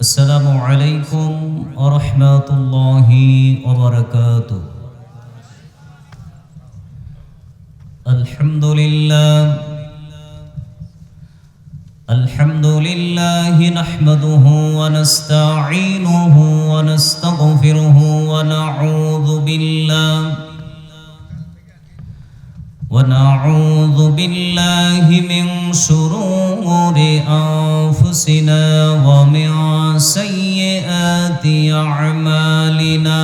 আসসালামু আলাইকুম ওয়া রাহমাতুল্লাহি ওয়া বারাকাতুহু। আলহামদুলিল্লাহ নাহমাদুহু ওয়া নাস্তাঈনুহু ওয়া নাস্তাগফিরুহু ওয়া নাউযু বিল্লাহি মিন শুরুরি আনফুসিনা ওয়া মিন সাইয়্যাতি আ'মালিনা।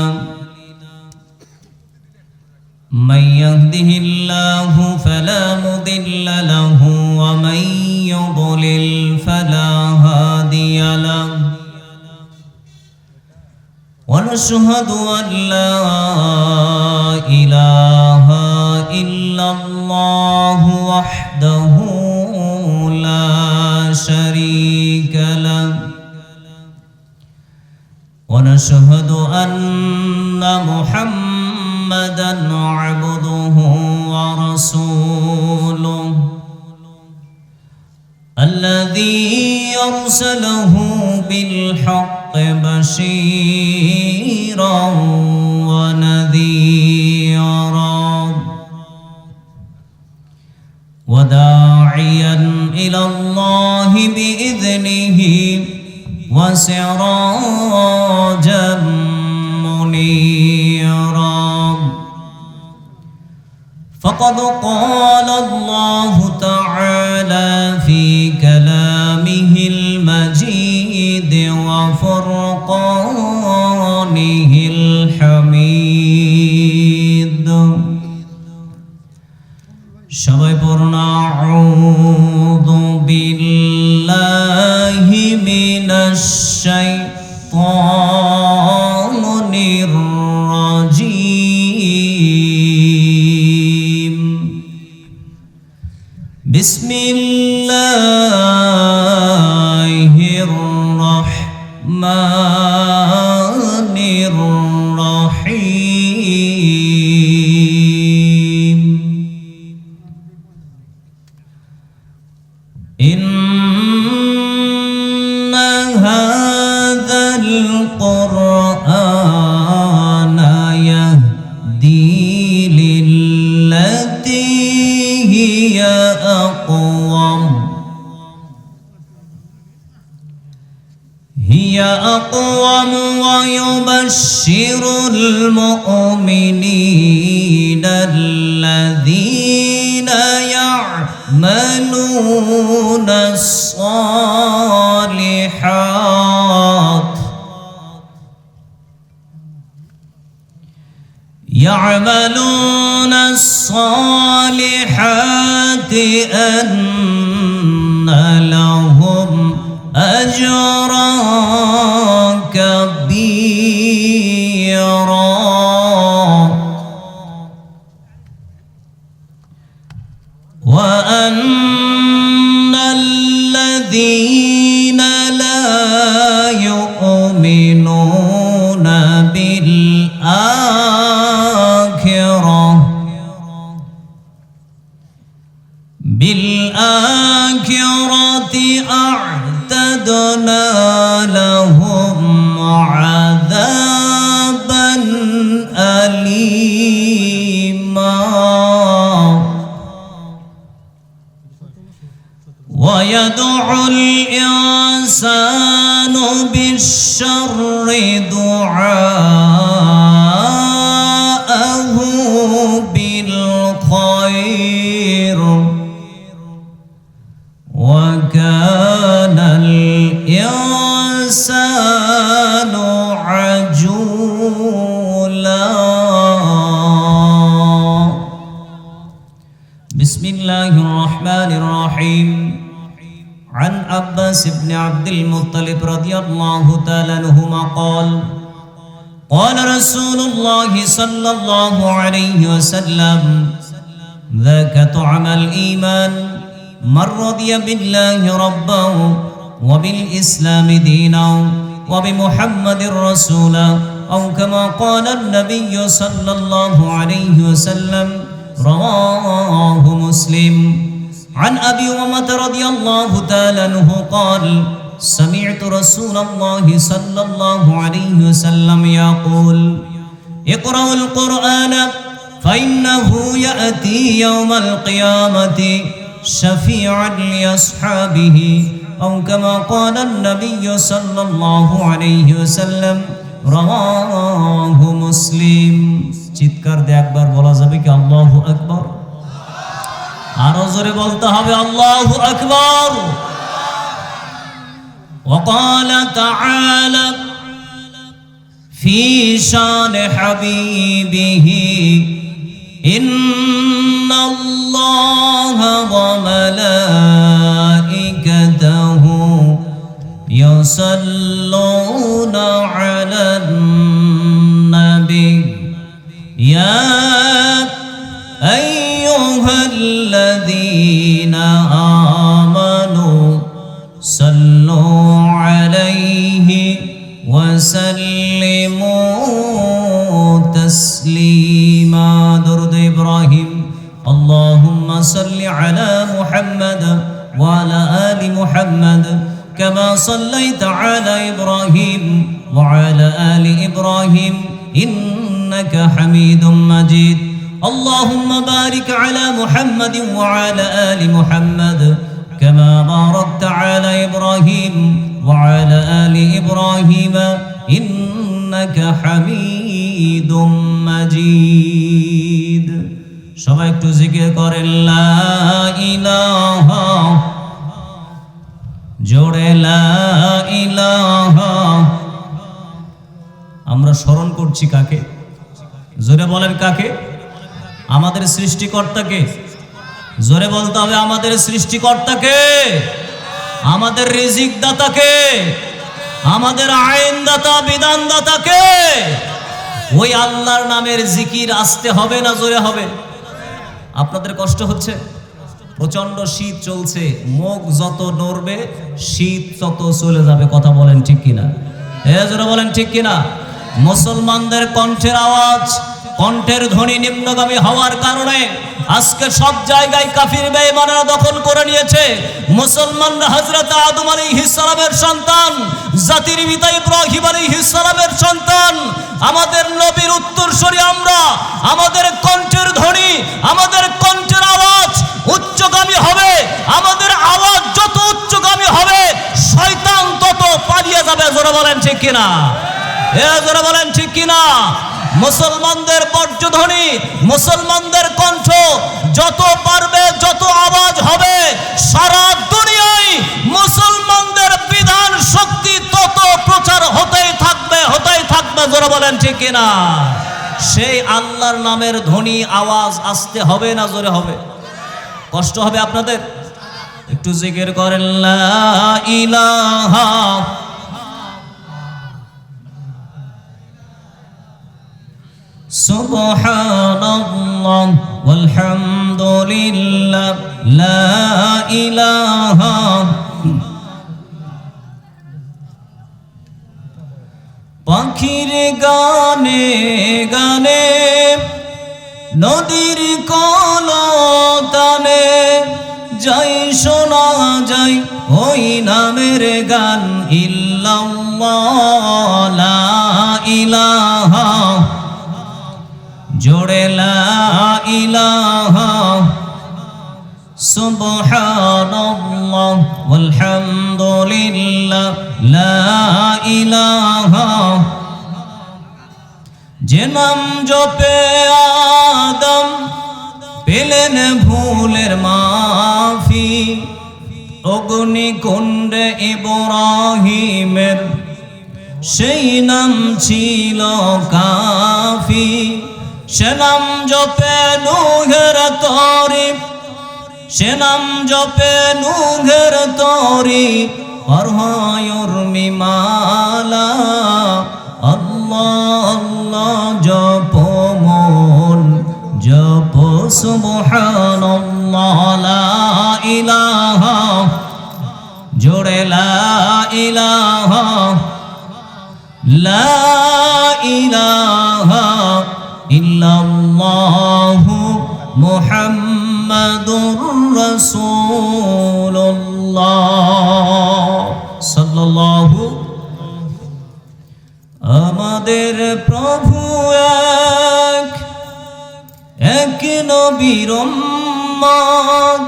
من يهده الله فلا مضل له ومن يضلل فلا هادي له ونشهد أن لا إله إلا الله وحده لا شريك له ونشهد أن محمدًا عبده ورسوله الذي أرسله بالحق بشيرا ونذيرا وداعيا إلى الله بإذنه وسراجا منيرا. فقد قال الله تعالى في كلامه المجيد وفرقانه الحميد. সবাই পড়ুন আউযু বিল্লাহি মিনাশ শাইতানির রাজীম। বিসমিল্লাহির রহমানির রহিম। ইন্না হাযাল কুরআনা ইয়াহদি লিল্লাতী হিয়া أقوم ويبشر المؤمنين الذين يعملون الصالحات أن لهم أجرا كبيرا وأن الذين لا يؤمنون بالآخرة أعتدنا لهم عذابا أليما ويدعو الإنسان بالشر دعاءه بالخير وكان الإنسان عجولا. بسم الله الرحمن الرحيم. عن عباس بن عبد المطلب رضي الله تعالى عنهما قال قال رسول الله صلى الله عليه وسلم ذاك طعم الإيمان من رضي بالله ربا وبالإسلام دينا وبمحمد رسولا أو كما قال النبي صلى الله عليه وسلم رواه مسلم. عن أبي أمامة رضي الله تعالى عنه قال سمعت رسول الله صلى الله عليه وسلم يقول اقرأوا القرآن فإنه يأتي يوم القيامة شفيعا لأصحابه أو كما قال النبي صلى الله عليه وسلم رواه مسلم চিৎকার দিয়ে একবার বলা যাবে কি আল্লাহু আকবার আরো জোরে বলতে হবে আল্লাহু আকবার وقال تعالى في شان حبيبه إن الله وملائكته يصلون على النبي يا أيها الذين آمنوا صلوا عليه وسلموا تسليما درود إبراهيم اللهم صل على محمد وعلى آل محمد كما صليت على إبراهيم وعلى آل إبراهيم إنك حميد مجيد اللهم بارك على محمد وعلى آل محمد كما باركت على إبراهيم وعلى آل إبراهيم إنك حميد مجيد সবাই একটু জিকির করেন লা ইলাহা জোরে লা ইলাহা আমরা স্মরণ করছি কাকে জোরে বলেন কাকে আমাদের সৃষ্টিকর্তাকে জোরে বলতে হবে আমাদের সৃষ্টিকর্তাকে আমাদের রিজিক দাতাকে আমাদের আইন দাতা বিধান দাতাকে ওই আল্লাহর নামের জিকির আসতে হবে না জোরে হবে আপনাদের কষ্ট হচ্ছে প্রচন্ড শীত চলছে মুখ যত নড়বে শীত তত চলে যাবে কথা বলেন ঠিক কিনা জোরে বলেন ঠিক কিনা মুসলমানদের কণ্ঠের আওয়াজ কণ্ঠের ধ্বনি নিম্নগামী হওয়ার কারণে আজকে সব জায়গায় কাফির বেঈমানরা দখল করে নিয়েছে মুসলমানরা হযরত আদম আলাইহিস সালামের সন্তান জাতির পিতা ইব্রাহিম আলাইহিস সালামের সন্তান আমাদের নবীর উত্তরসূরি আমরা আমাদের কণ্ঠের ধ্বনি আমাদের কণ্ঠের আওয়াজ উচ্চগামী হবে আমাদের আওয়াজ যত উচ্চগামী হবে শয়তান তত পালিয়ে যাবে জোরে বলেন ঠিক কিনা জোরে বলেন ঠিক কিনা মুসলমানদের বজ্রধ্বনি মুসলমানদের কণ্ঠ যত পারবে যত আওয়াজ হবে সারা দুনিয়ায় মুসলমানদের বিধান শক্তি তত প্রচার হতেই থাকবে জোরে বলেন ঠিক কিনা সেই আল্লাহর নামের ধ্বনি আওয়াজ আসতে হবে না জোরে হবে কষ্ট হবে আপনাদের একটু জিকির করেন লা ইলাহা সুবহানাল্লাহ ওয়ালহামদুলিল্লাহ লা ইলাহা পাখির গানে গানে নদীর কলতানে যাই শোনা যায় ওই নামের গান ইল্লাল্লাহ লা ইলাহা জোরে লা ইলাহা সুবহানাল্লাহ ওয়ালহামদুলিল্লাহ লা ইলাহা যে নাম জপে আদম পেলেন ভুলের মাফি অগ্নিকুণ্ডে ইব্রাহিমের সেই নাম ছিল কাফি সে নাম জপে নূহের তরি সে নাম জপে নূহের তরি পার হয় উর্মিমালা আল্লাহ আল্লাহ জপ মন জপ সুবহানাল্লাহ লা ইলাহা জোরে লা ইলাহা লা ইলাহা ইল্লাল্লাহু মুহাম্মাদুর রাসূল আমাদের প্রভু এক, এক নবীর উম্মত,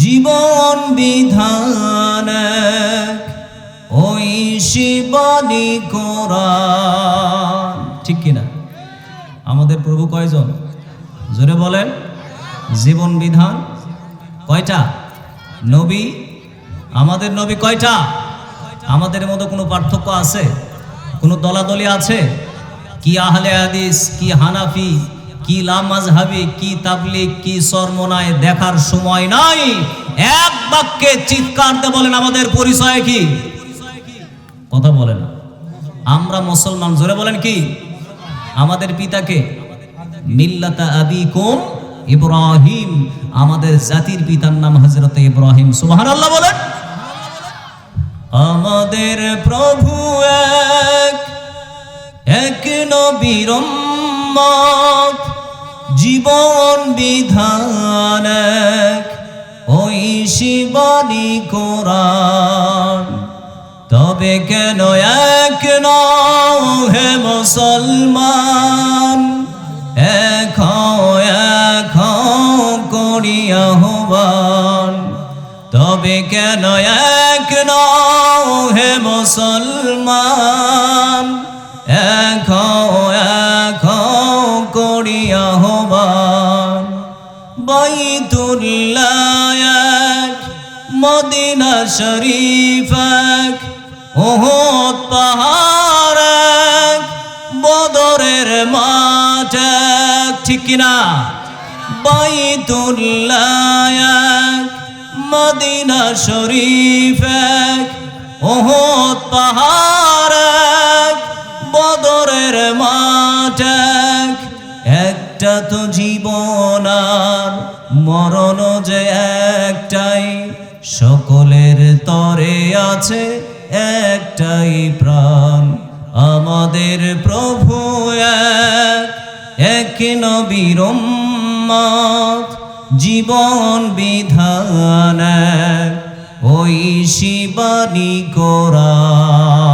জীবন বিধান এক, ওই শিবানী কোরআন। ঠিক কিনা? আমাদের প্রভু কয়জন? জোরে বলেন। জীবন বিধান কয়টা? নবী। আমাদের নবী কয়টা? আমাদের মধ্যে কোনো পার্থক্য আছে? কোনো দলাদলি আছে? কি আহলে হাদিস, কি হানাফি, কি লামাজহাবি, কি তাবলিগ, কি সরমনায় দেখার সময় নাই। এক বাক্যে চিৎকার দিয়ে বলেন আমাদের পরিচয় কি? কথা বলেন। আমরা মুসলমান। জোরে বলেন কি? আমাদের পিতাকে মিল্লাতা আবিকুম ইব্রাহিম, আমাদের জাতির পিতার নাম হযরত ইব্রাহিম। সুবহানাল্লাহ বলেন। আমাদের প্রভু এক, এক নবীর উম্মত, জীবন বিধান এক, ওই শিবানী কোরআন। তবে কেন এক নও হে মুসলমান, এক করি আহ্বান। তবে কেন এক নও হে মুসলমান, এক করি আহ্বান। বাইতুল্লাহ এক, মদিনা শরীফ এক, উহুদ পাহাড় এক, বদরের মাঠ এক। ঠিক কিনা? বাইতুল্লাহ এক, মদিনা শরীফ এক, উহুদ পাহাড় এক, বদরের মাঠ এক। একটা তো জীবন আর মরণ যে একটাই, সকলের তরে আছে একটাই প্রাণ। আমাদের প্রভু এক, এক নবীর উম্মত, জীবন বিধান এক, ওই শিবানী কোরআন।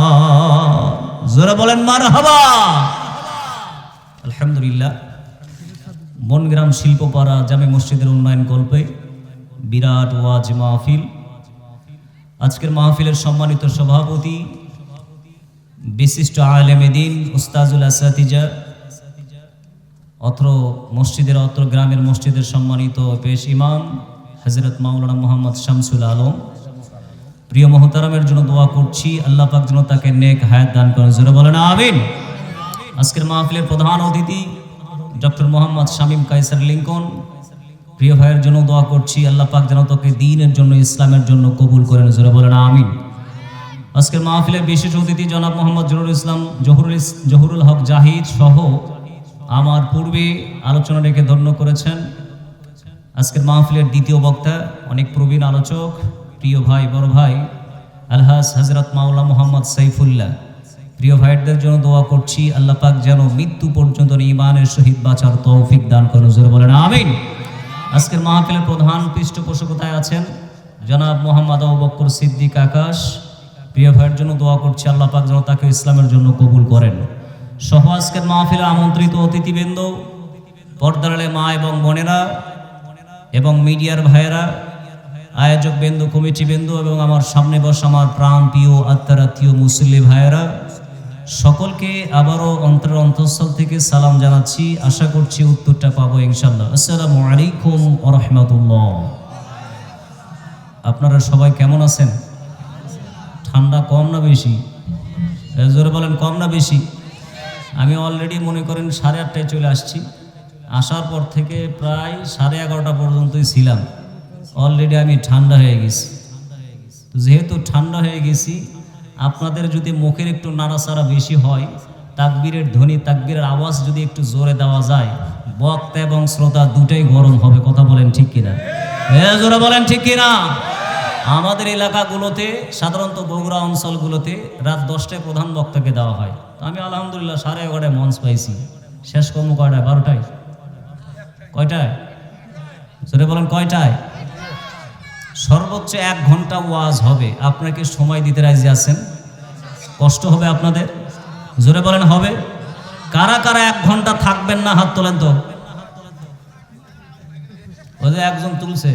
জোরে বলেন মারহাবা। আলহামদুলিল্লাহ। বনগ্রাম শিল্পপাড়া জামে মসজিদের উন্নয়ন কল্পে বিরাট ওয়াজ মাহফিল। আজকের মাহফিলের সম্মানিত সভাপতি, বিশিষ্ট আলেমে দ্বীন উস্তাজুল আসাতিজা, অত্র মসজিদের, অত্র গ্রামের মসজিদের সম্মানিত পেশ ইমাম হযরত মাওলানা মোহাম্মদ শামসুল আলম, প্রিয় মোহতারামের জন্য দোয়া করছি আল্লাহ পাক যেন তাকে নেক হায়াত দান করেন। জোরে বলেন আমিন। আজকের মাহফিলের প্রধান অতিথি ডক্টর মোহাম্মদ শামীম কায়সার লিঙ্কন, প্রিয় ভাইয়ের জন্য দোয়া করছি আল্লাহ পাক যেন তাকে দ্বীনের জন্য, ইসলামের জন্য কবুল করেন। জোরে বলেন আমিন। আজকের মাহফিলের বিশেষ অতিথি জনাব মোহাম্মদ জহুরুল হক জাহিদ সহ আমার পূর্বে আলোচনা রেখে ধন্য করেছেন। আজকের মাহফিলের দ্বিতীয় বক্তা, অনেক প্রবীণ আলোচক, প্রিয় ভাই, বড় ভাই আলহাজ হযরত মাওলানা মোহাম্মদ সাইফুল্লাহ। প্রিয় ভাইদের জন্য দোয়া করছি আল্লাহ পাক যেন মৃত্যু পর্যন্ত ঈমানের সহিত বাঁচার তৌফিক দান করেন। জোরে বলেন আমিন। আজকের মাহফিলের প্রধান পৃষ্ঠপোষকতায় আছেন জনাব মোহাম্মদ আবু বকর সিদ্দিক আকাশ। প্রিয় ভাইয়ের জন্য দোয়া করছি আল্লাহ পাক যেন তাকে ইসলামের জন্য কবুল করেন। সহ আজকের মাহফিলে আমন্ত্রিত অতিথিবৃন্দ, পর্দার আড়ালে মা এবং বোনেরা এবং মিডিয়ার ভাইয়েরা, আয়োজক বৃন্দ, কমিটি বৃন্দ এবং আমার সামনে বসা আমার প্রাণ প্রিয় আত্মারাত্মীয় মুসল্লি ভাইয়েরা, সকলকে আবারও অন্তরের অন্তঃস্থল থেকে সালাম জানাচ্ছি। আশা করছি উত্তরটা পাবো ইনশাআল্লাহ। আসসালামু আলাইকুম ওয়া রাহমাতুল্লাহ। আপনারা সবাই কেমন আছেন? ঠান্ডা কম না বেশি? জোরে বলেন কম না বেশি? আমি অলরেডি মনে করেন 8:30টায় চলে আসছি। আসার পর থেকে প্রায় 11:30 পর্যন্তই ছিলাম। অলরেডি আমি ঠান্ডা হয়ে গেছি। তো যেহেতু ঠান্ডা হয়ে গেছি, আপনাদের যদি মুখের একটু নাড়াচাড়া বেশি হয়, তাকবীরের ধ্বনি, তাকবীরের আওয়াজ যদি একটু জোরে দেওয়া যায়, বক্তা এবং শ্রোতা দুটাই গরম হবে। কথা বলেন ঠিক কিনা? জোরে বলেন ঠিক কিনা? আমাদের এলাকাগুলোতে, সাধারণত বগুড়া অঞ্চলগুলোতে রাত 10টায় প্রধান বক্তাকে দেওয়া হয়। তো আমি আলহামদুলিল্লাহ 11:30টায় মঞ্চ পাইছি। শেষ কর্ম কয়টায়? 12টায়? কয়টায়? জোরে বলেন কয়টায়? সর্বোচ্চ 1 ঘন্টা ওয়াজ হবে। আপনাকে সময় দিতে রাজি আছেন? কষ্ট হবে আপনাদের? জোরে বলেন হবে? কারা কারা 1 ঘন্টা থাকবেন না হাত তোলেন তো। ওই যে একজন তুলছে,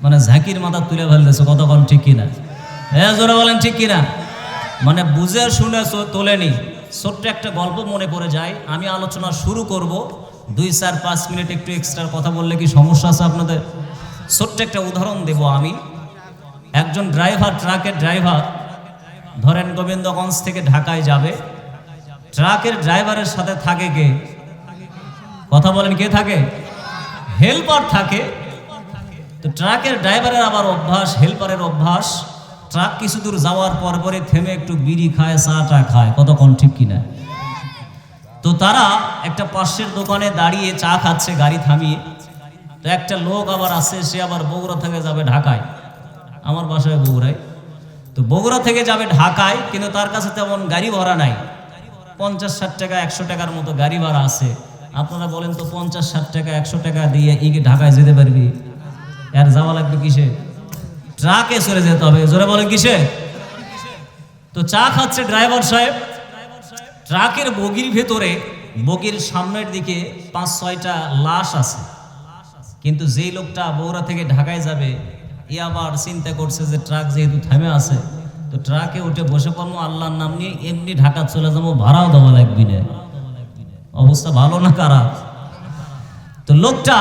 মানে ঝাঁকির মাথা তুলে ফেলতেছে, কতক্ষণ ঠিক কিনা? হ্যাঁ জোরে বলেন ঠিক কিনা? মানে বুঝে শুনে তোলেনি। ছোট্ট একটা গল্প মনে পড়ে যায়। আমি আলোচনা শুরু করব, 2-4-5 মিনিট একটু এক্সট্রা কথা বললে কি সমস্যা আছে আপনাদের? ছোট্ট একটা উদাহরণ দেব আমি। একজন ড্রাইভার, ট্রাকের ড্রাইভার, ধরেন গোবিন্দগঞ্জ থেকে ঢাকায় যাবে। ট্রাকের ড্রাইভারের সাথে থাকে কে? কথা বলেন, কে থাকে? হেল্পার থাকে। তো ট্রাকের ড্রাইভারের আবার অভ্যাস, হেল্পারের অভ্যাস, ট্রাক কিছু দূর যাওয়ার পরে থেমে একটু বিড়ি খায়, চা খায়, কতক্ষণ ঠিক কিনা? তো তারা একটা পাশের দোকানে দাঁড়িয়ে চা খাচ্ছে গাড়ি থামিয়ে। তো একটা লোক আবার আছে, সে আবার বগুড়া থেকে যাবে ঢাকায়। আমার বাসায় বগুড়ায়। তো বগুড়া থেকে যাবে ঢাকায়, কিন্তু তার কাছে তেমন গাড়ি ভাড়া নাই। 50-60 টাকা 100 টাকার মতো গাড়ি ভাড়া আছে। আপনারা বলেন তো 50-60 টাকা 100 টাকা দিয়ে কি ঢাকায় যেতে পারবি? আর যাওয়া লাগবে কিসে? ট্রাকে চলে যেতে হবে। জোরে বলেন কিসে? তো চা খাচ্ছে ড্রাইভার সাহেব। ট্রাকের বগির ভেতরে, বগির সামনের দিকে 5-6টা লাশ আছে। কিন্তু যেই লোকটা বগুড়া থেকে ঢাকায় যাবে, এ আবার চিন্তা করছে যে ট্রাক যেহেতু থেমে আছে, তো ট্রাকে উঠে বসে পড়বো, আল্লাহর নাম নিয়ে এমনি ঢাকা চলে যাবো, ভাড়াও দেওয়া লাগবে না। অবস্থা ভালো না খারাপ? তো লোকটা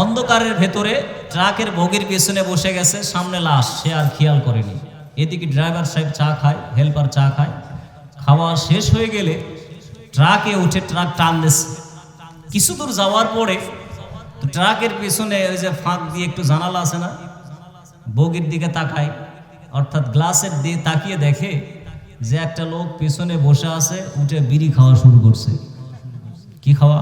অন্ধকারের ভেতরে ট্রাকের বগির পেছনে বসে গেছে, সামনে লাশ, সে আর খেয়াল করেনি। এদিকে ড্রাইভার সাহেব চা খায়, হেল্পার চা খায়। খাওয়া শেষ হয়ে গেলে ট্রাকে উঠে ট্রাক টান দিচ্ছে। কিছু দূর যাওয়ার পরে তো ট্রাকের পেছনে ওই যে ফাঁক দিয়ে একটু জানালা আছে না, বগির দিকে তাকায়, অর্থাৎ গ্লাসের দিয়ে তাকিয়ে দেখে যে একটা লোক পেছনে বসে আছে, উঠে বিড়ি খাওয়া শুরু করছে। কি খাওয়া?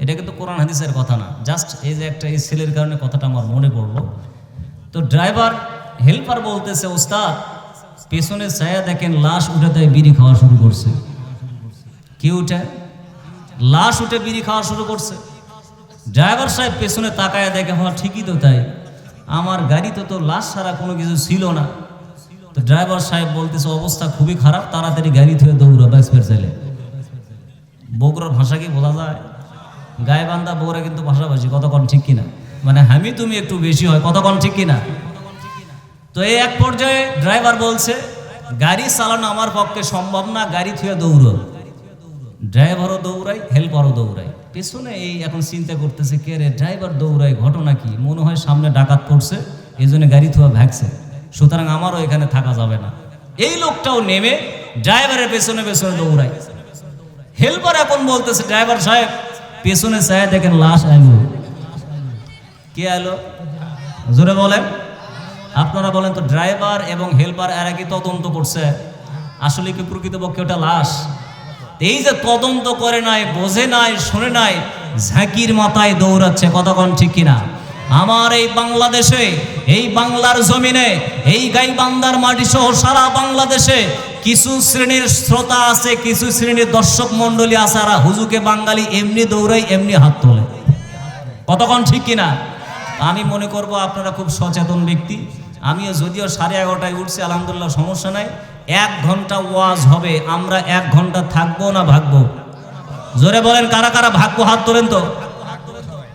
এটা কিন্তু কোরআন হাদিসের কথা না, জাস্ট এই যে একটা এই ছেলের কারণে কথাটা আমার মনে পড়লো। তো ড্রাইভার হেল্পার বলতেছে, ওস্তাদ পেছনে ছায়া দেখেন, লাশ উঠে তাই বিড়ি খাওয়া শুরু করছে। কি উঠে? লাশ উঠে বিড়ি খাওয়া শুরু করছে। ড্রাইভার সাহেব পেছনে তাকায় দেখে, হ্যাঁ ঠিকই তো তাই, আমার গাড়িতে তো লাশ ছাড়া কোনো কিছু ছিল না। তো ড্রাইভার সাহেব বলতেছে, অবস্থা খুবই খারাপ, তাড়াতাড়ি গাড়ি থেকে দৌড়ো, ব্যাসপের চাইলে। বগুড়ার ভাষা কি বোঝা যায়? গায়েবান্ধা বগুড়া কিন্তু ভাষাভাষী, কতক্ষণ ঠিক কিনা? মানে আমি তুমি একটু বেশি হয়, কতক্ষণ ঠিক কিনা? তো এই এক পর্যায়ে ড্রাইভার বলছে, গাড়ি চালানো আমার পক্ষে সম্ভব না, গাড়ি থেকে দৌড়ো। ড্রাইভারও দৌড়ায়, হেল্পারও দৌড়ায়। পেছনে এই এখন চিন্তা করতেছে, কে রে ড্রাইভার দৌড়ায়, ঘটনা কি? মনে হয় সামনে ডাকাত পড়ছে, এই জন্য গাড়ি থুয়া ভাগছে, সুতরাং আমারও এখানে থাকা যাবে না। এই লোকটাও নেমে ড্রাইভারের পেছনে পেছনে দৌড়ায়। হেল্পার এখন বলতেছে, ড্রাইভার সাহেব পেছনে চায় দেখেন লাশ আইলো। কে আইলো? জোরে বলেন। আপনারা বলেন তো, ড্রাইভার এবং হেল্পার এরা কি তদন্ত করছে? আসলে কি প্রকৃতপক্ষে ওটা লাশ? এই যে তদন্ত করে নাই, বোঝে নাই, শুনে নাই, ঝাঁকির মাথায় দৌড়াচ্ছে, কতক্ষণ ঠিক কিনা? আমার এই বাংলাদেশে, এই বাংলার জমিনে, এই গাইবান্ধার মাটি সহ সারা বাংলাদেশে কিছু শ্রেণীর শ্রোতা আছে, কিছু শ্রেণীর দর্শক মন্ডলী আছে, আর হুজুকে বাঙালি এমনি দৌড়াই, এমনি হাত তোলে, কতক্ষণ ঠিক কিনা? আমি মনে করব আপনারা খুব সচেতন ব্যক্তি। আমিও যদিও 11:30টায় উঠছি, আলহামদুলিল্লাহ সমস্যা নাই। 1 ঘন্টা ওয়াজ হবে, আমরা 1 ঘন্টা থাকবো না ভাগবো? জোরে বলেন, কারা কারা ভাগবো? হাত তোলেন তো।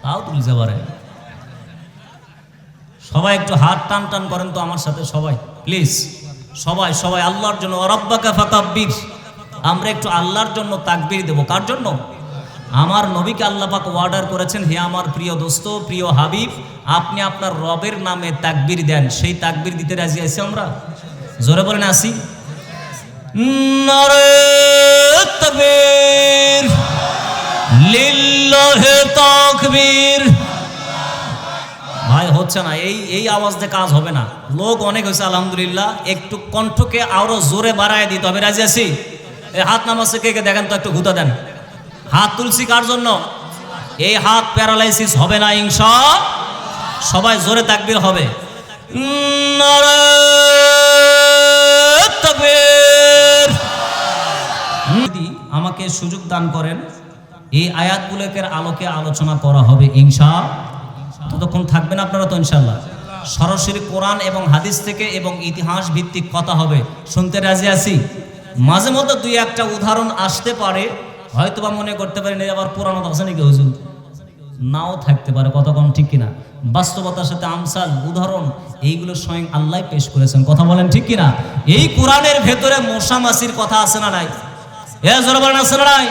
তাও তুলছে পারে সবাই, একটু হাত টান টান করেন তো আমার সাথে সবাই, প্লিজ। সবাই সবাই আল্লাহর জন্য, রাব্বাকা ফাকাব্বির, আমরা একটু আল্লাহর জন্য তাকবীর দেব। কার জন্য? আমার নবীকে আল্লাহ পাক অর্ডার করেছেন, হে আমার প্রিয় দোস্ত, প্রিয় হাবিব, আপনি আপনার রবের নামে তাকবীর দেন। সেই তাকবীর দিতে রাজি আছি আমরা? জোরে বলেন আসি? নারে তাকবীর, লিল্লাহি তাকবীর। ভাই হচ্ছে না, এই আওয়াজ দিয়ে কাজ হবে না। লোক অনেক হয়েছে আলহামদুলিল্লাহ, একটু কণ্ঠকে আরো জোরে বাড়ায় দিতে হবে। রাজি আছি? এই হাত নামাচ্ছে কে কে দেখেন তো, একটু ঘুতা দেন। হাত তুলছি কার জন্য? এই হাত প্যারালাইসিস হবে না ইনশাআল্লাহ। সবাই জোরে তাকবীর হবে। নারে তাকবীর। যদি আমাকে সুযোগ দান করেন, এই আয়াতগুলোকে আলোকে আলোচনা করা হবে ইনশাআল্লাহ। ততক্ষণ থাকবেন আপনারা তো ইনশাআল্লাহ? সরাসরি কোরআন এবং হাদিস থেকে এবং ইতিহাস ভিত্তিক কথা হবে, শুনতে রাজি আছি? মাঝে মধ্যে দুই একটা উদাহরণ আসতে পারে, হয়তোবা মনে করতে পারেন এই আবার পুরানো আছে নাকি হুজুর, নাও থাকতে পারে, কথা কম ঠিক কিনা। বাস্তবতার সাথে আমসাল উদাহরণ এইগুলো স্বয়ং আল্লাহ পেশ করেছেন, কথা বলেন ঠিক কিনা। এই কোরআনের ভেতরে মশা মাছির কথা আছে না নাই? আছে না নাই?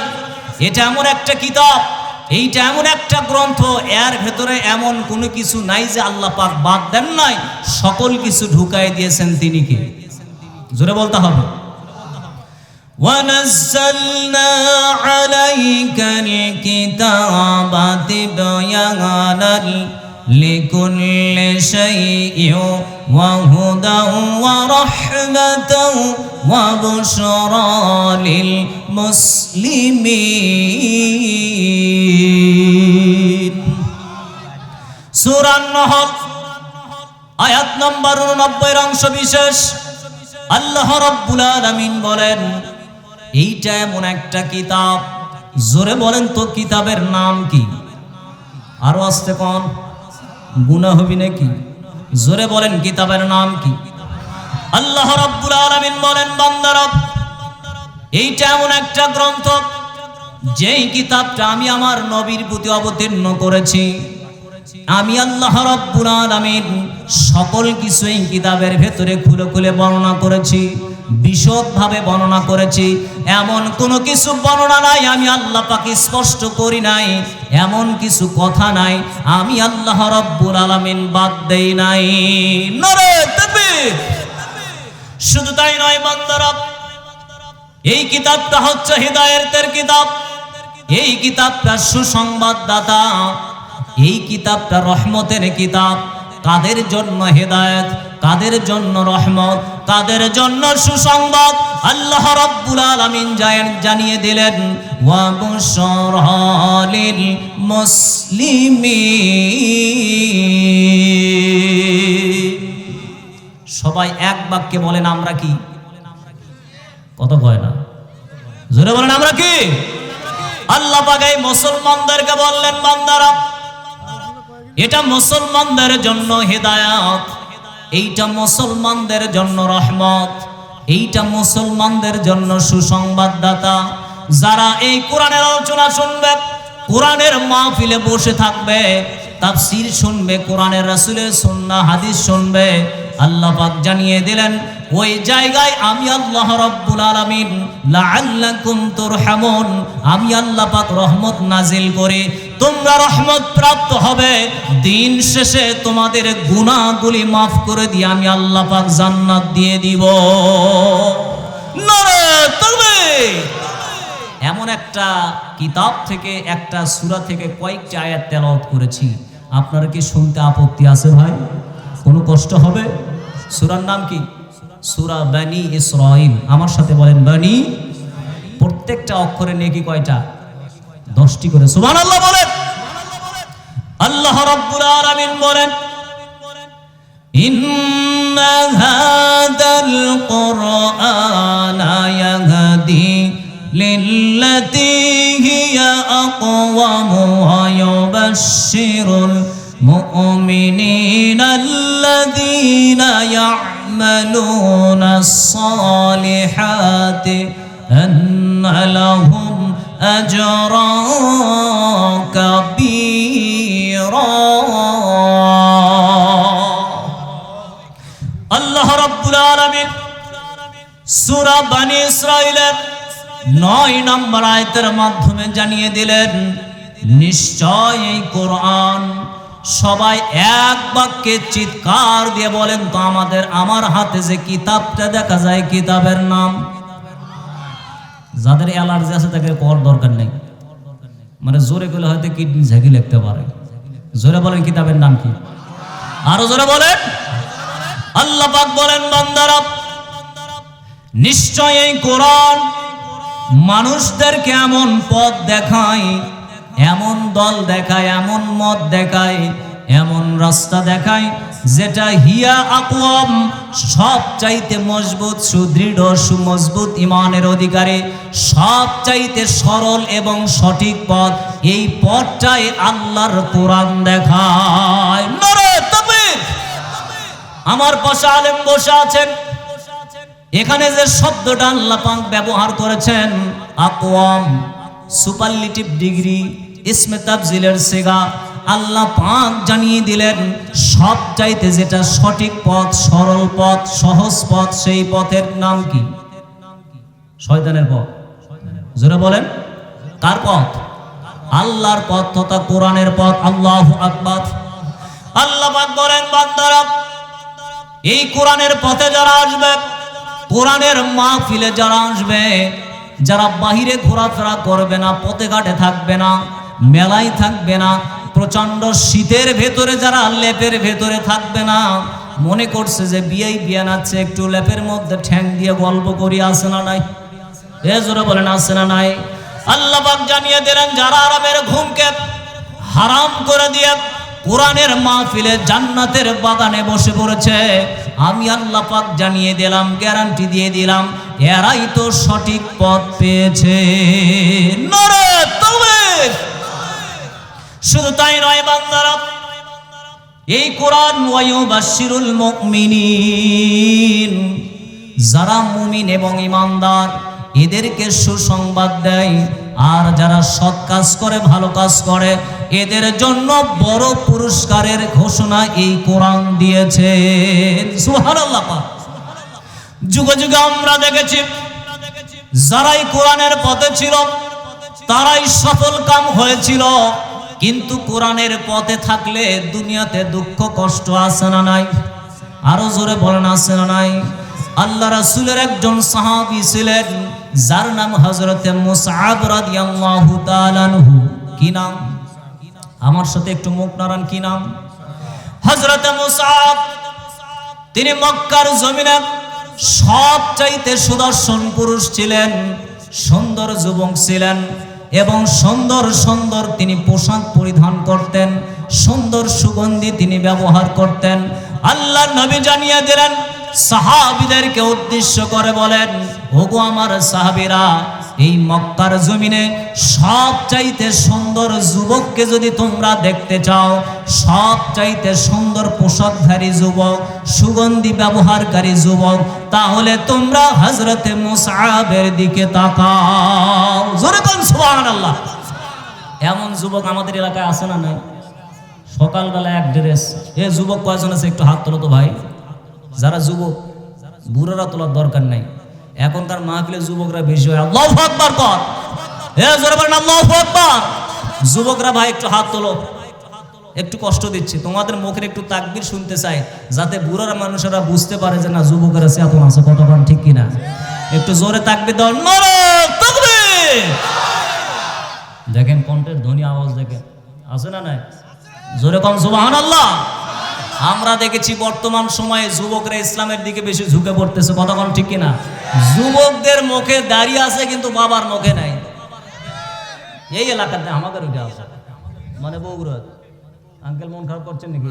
এটা এমন একটা কিতাব, এইটা এমন একটা গ্রন্থ, এর ভেতরে এমন কোনো কিছু নাই যে আল্লাহ পাক বাদ দেন নাই, সকল কিছু ঢুকাই দিয়েছেন তিনি কে? জোরে বলতে হবে। وَنَزَّلْنَا عَلَيْكَ الْكِتَابَ تِبْيَانًا لِكُلِّ شَيْءٍ وَهُدًى وَرَحْمَةً وَبُشْرَى لِلْمُسْلِمِينَ। সূরা আন-নাহল আয়াত নম্বর 89 অংশ বিশেষ আল্লাহ রাব্বুল আলামিন বলেন, এইটা এমন একটা কিতাব, জোরে বলেন তো কিতাবের নাম কি? আরো আস্তে কোন, গুনাহ হবি নাকি? জোরে বলেন কিতাবের নাম কি? আল্লাহ রাব্বুল আলামিন বলেন, বান্দারা এইটা এমন একটা গ্রন্থ, যেই কিতাবটা আমি আমার নবীর প্রতি অবতীর্ণ করেছি। আমি আল্লাহ রাব্বুল আলামিন সকল কিছু এই কিতাবের ভেতরে খুলে খুলে বর্ণনা করেছি, বিশদভাবে বর্ণনা করেছি। এমন কোনো কিছু বর্ণনা নাই আমি আল্লাহ পাক স্পষ্ট করি নাই, এমন কিছু কথা নাই আমি আল্লাহ রাব্বুল আলামিন বাদ দেই নাই। নারে তাকবীর! শুধু তাই নয় বান্দারা, এই কিতাবটা হচ্ছে হিদায়াতের কিতাব, এই কিতাবটা সুসংবাদদাতা, এই কিতাবটা রহমতের কিতাব। কাদের জন্য হেদায়েত, কাদের জন্য রহমত, কাদের জন্য সুসংবাদ, আল্লাহ রাব্বুল আলামিন জানিয়ে দিলেন, ওয়া বুশরা লিল মুসলিমিন। সবাই এক বাক্যে বলেন আমরা কি? কত কয় না, জোরে বলেন আমরা কি? আল্লাহ পাক এই মুসলমানদেরকে বললেন, বান্দারা এটা মুসলমানদের জন্য হেদায়েত, এইটা মুসলমানদের জন্য রহমত, এইটা মুসলমানদের জন্য সুসংবাদদাতা। যারা এই কোরআনের আলোচনা শুনবে, কোরআনের মাহফিলে বসে থাকবে, তাফসীর শুনবে, কোরআনের রাসূলের সুন্নাহ হাদিস শুনবে, আল্লাহ পাক জানিয়ে দিলেন ওই জায়গায় আমি আল্লাহ রাব্বুল আলামিন লাআল্লাকুম তুরহামুন, আমি আল্লাহ পাক রহমত নাজিল করে তোমরা রহমত প্রাপ্ত হবে। দিন শেষে তোমাদের গুনাহগুলি মাফ করে দিয়ে আমি আল্লাহ পাক জান্নাত দিয়ে দিব। নারে তাকবীর! এমন একটা কিতাব থেকে, একটা সূরা থেকে কয়েকটি আয়াত তেলাওয়াত করেছি। আপনারা কি শুনতে আপত্তি আছে ভাই? কোনো কষ্ট হবে? সূরার নাম কি? সূরা বনী ইসরাঈল। আমার সাথে বলেন বনী। প্রত্যেকটা অক্ষরে নেকি কয়টা? 10টি করে। সুবহানাল্লাহ বলেন। আল্লাহ রাব্বুল আলামিন বলেন, ইন্না হাদাল কুরআনা ইয়াহদি লিল্লাতী হিয়া আকওয়াম ওয়া ইউবাশশিরুল মুমিনিনা আল্লাযীনা ইয়া'মালুনাস সালিহাতি আন্না লাহুম আজরান কাবীরা। আল্লাহ রাব্বুল আলামিন সূরা বনী ইসরাঈলের 9 নম্বর আয়াতের মাধ্যমে জানিয়ে দিলেন, নিশ্চয় এই কোরআন, সবাই এক বাক্যে চিৎকার দিয়ে বলেন তো আমার হাতে যে কিতাবটা দেখা যায়, কিতাবের নাম। যাদের অ্যালার্জি আছে তাকে পড়ার দরকার নেই, মানে জোরে গেলে হয়তো কিডনি ঝাঁকি লিখতে পারে। জোরে বলেন কিতাবের নাম কি? আরো জোরে বলেন। আল্লাহ পাক বলেন, বান্দারা নিশ্চয় এই কোরআন মানুষদেরকে এমন পথ দেখায়, এমন দল দেখায়, এমন মত দেখায়, এমন রাস্তা দেখায় যেটা হিয়া আকওয়াম, সব চাইতে মজবুত, সুদৃঢ়, সুমজবুত ইমানের অধিকারী, সব চাইতে সরল এবং সঠিক পথ। এই পথটাই আল্লাহর কোরআন দেখায়। নারে তাকবীর! আমার পাশে আলেম বসে আছেন, এখানে যে শব্দটা আল্লাহ পাক ব্যবহার করেছেন আকওয়াম, সুপারলেটিভ ডিগ্রি, ইসমে তাফজিলের সিগা, আল্লাহ পাক জানিয়ে দিলেন সব চাইতে যেটা সঠিক পথ, সরল পথ, সহজ পথ, সেই পথের নাম কি? শয়তানের পথ। জোরে বলেন, কার পথ? আল্লাহর পথ তথা কোরআনের পথ। আল্লাহু আকবার। আল্লাহ পাক বলেন, বান্দারা এই কোরআনের পথে যারা আসবে, কোরআনের মাহফিলে যারা আসবে, যারা বাহিরে ঘোরাফেরা করবে না, পথে ঘাটে থাকবে না, মেলায় থাকবে না, প্রচন্ড শীতের ভেতরে যারা লেপের ভেতরে থাকবে না, মনে করছে যে বিয়ে নাচ্ছে, একটু লেপের মধ্যে ঠ্যাং দিয়ে গল্প করি, আসে না নাই? এ জোরে বলেন, আসে না নাই? আল্লাহ পাক জানিয়ে দিলেন যারা আরামের ঘুমকে হারাম করে দিয়ে কোরআনের মাহফিলে জান্নাতের বাগানে বসে পড়েছে, আমি আল্লাহ পাক জানিয়ে দিলাম, গ্যারান্টি দিয়ে দিলাম, এরাই তো সঠিক পথ পেয়েছে। নারে তাকবীর! শুধু তাই নয় বান্দারা, এই কোরআন ওয়ায়ুবাশশিরুল মুমিনিন, যারা মুমিন এবং ঈমানদার এদেরকে সুসংবাদ দেয়, আর যারা সৎ কাজ করে, ভালো কাজ করে, এদের জন্য বড় পুরস্কারের ঘোষণা এই কোরআন দিয়েছে। সুবহানাল্লাহ। যুগে যুগে আমরা দেখেছি যারাই কোরআনের পথে ছিল তারাই সফল কাম হয়েছিল, কিন্তু কোরআনের পথে থাকলে দুনিয়াতে দুঃখ কষ্ট আছে না নাই? আরো জোরে বলেন, আছে না নাই? আল্লাহ রাসূলের একজন সাহাবী ছিলেন যার নাম হযরতে মুসআব রাদিয়াল্লাহু তাআলা আনহু। কি নাম? আমার সাথে একটু মুখ নাড়ান, কি নাম? হযরতে মুসআব। তিনি মক্কার জমিনে সবচাইতে সুদর্শন পুরুষ ছিলেন, সুন্দর যুবক ছিলেন, এবং সুন্দর সুন্দর তিনি পোশাক পরিধান করতেন, সুন্দর সুগন্ধি তিনি ব্যবহার করতেন। আল্লাহর নবী জানিয়ে দিলেন, সাহাবীদেরকে উদ্দেশ্য করে বলেন, ওগো আমার সাহাবীরা, এই মক্কার জমিনে সবচাইতে সুন্দর যুবককে যদি তোমরা দেখতে চাও, সবচাইতে সুন্দর পোশাকধারী যুবক, সুগন্ধি ব্যবহারকারী যুবক, তাহলে তোমরা হযরতে মুসআবের দিকে তাকাও। জোরে বলেন সুবহানাল্লাহ। এমন যুবক আমাদের এলাকায় আছে না নাই? সকালবেলা এক ড্রেস। এ যুবক কয়জন আছে একটু হাত তোলো তো ভাই। যারা যুবক, বুড়ারা তোলার দরকার নাই, এখনকার মাহফিলে যুবকরা বেশি হয়। আল্লাহু আকবার কর। এ জোরে বলেন আল্লাহু আকবার। যুবকরা ভাই একটু হাত তোলো, একটু কষ্ট দিচ্ছি, তোমাদের মুখের একটু তাকবীর শুনতে চাই, যাতে বুড়ারা মানুষেরা বুঝতে পারে যে না যুবকেরা চেতন আছে, কতক্ষণ ঠিক কিনা? একটু জোরে তাকবীর দাও, নারে তাকবীর। দেখেন কণ্ঠের ধ্বনি, আওয়াজ দেখেন, আছে না নাই? জোরে কোন সুবহানাল্লাহ। আমরা দেখেছি বর্তমান সময়ে যুবকরা ইসলামের দিকে বেশি ঝুঁকে পড়তেছে, কতক্ষণ ঠিক কিনা? যুবকদের মুখে দাড়ি আছে কিন্তু বাবার মুখে নাই। এই এলাকাতে আমাদের ওইটা আছে, মানে বগুড়া। আঙ্কেল মন খারাপ করছেন নাকি?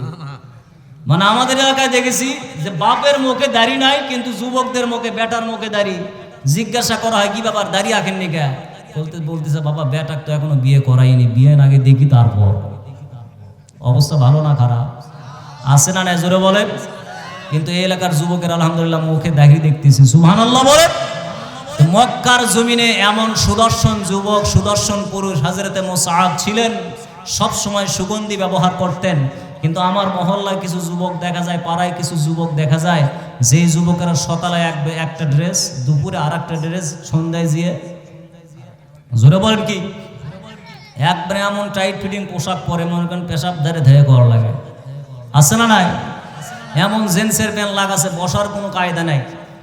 মানে আমাদের এলাকায় দেখেছি যে বাপের মুখে দাড়ি নাই, কিন্তু যুবকদের মুখে, বেটার মুখে দাড়ি। জিজ্ঞাসা করা হয় কি ব্যাপার, দাড়ি আঁকেননি কে? বলতেছে বাবা বেটাক তো এখনো বিয়ে করাইনি, বিয়ের আগে দেখি তারপর। অবস্থা ভালো না খারাপ? আছে না নাই? জোরে বলেন। কিন্তু এই এলাকার যুবকের আলহামদুলিল্লাহ মুখে দাড়ি দেখতেছি, সুবহানাল্লাহ বলেন। মক্কার জমিনে এমন সুদর্শন যুবক, সুদর্শন পুরুষ হযরতে মুসআব ছিলেন, সব সময় সুগন্ধি ব্যবহার করতেন। কিন্তু আমার মহল্লায় কিছু যুবক দেখা যায়, পাড়ায় কিছু যুবক দেখা যায়, যেই যুবকেরা সকালে একটা ড্রেস, দুপুরে আর একটা ড্রেস, সন্ধ্যায় গিয়ে, জোরে বলেন কি, একবারে এমন টাইট ফিটিং পোশাক পরে মনে করেন পেশাব ধারে ধেয়ে করা লাগে। আছে না নাই? এমন জেন্টসের প্যান্ট লাগাছে, বসার কোনো কায়দা নাই।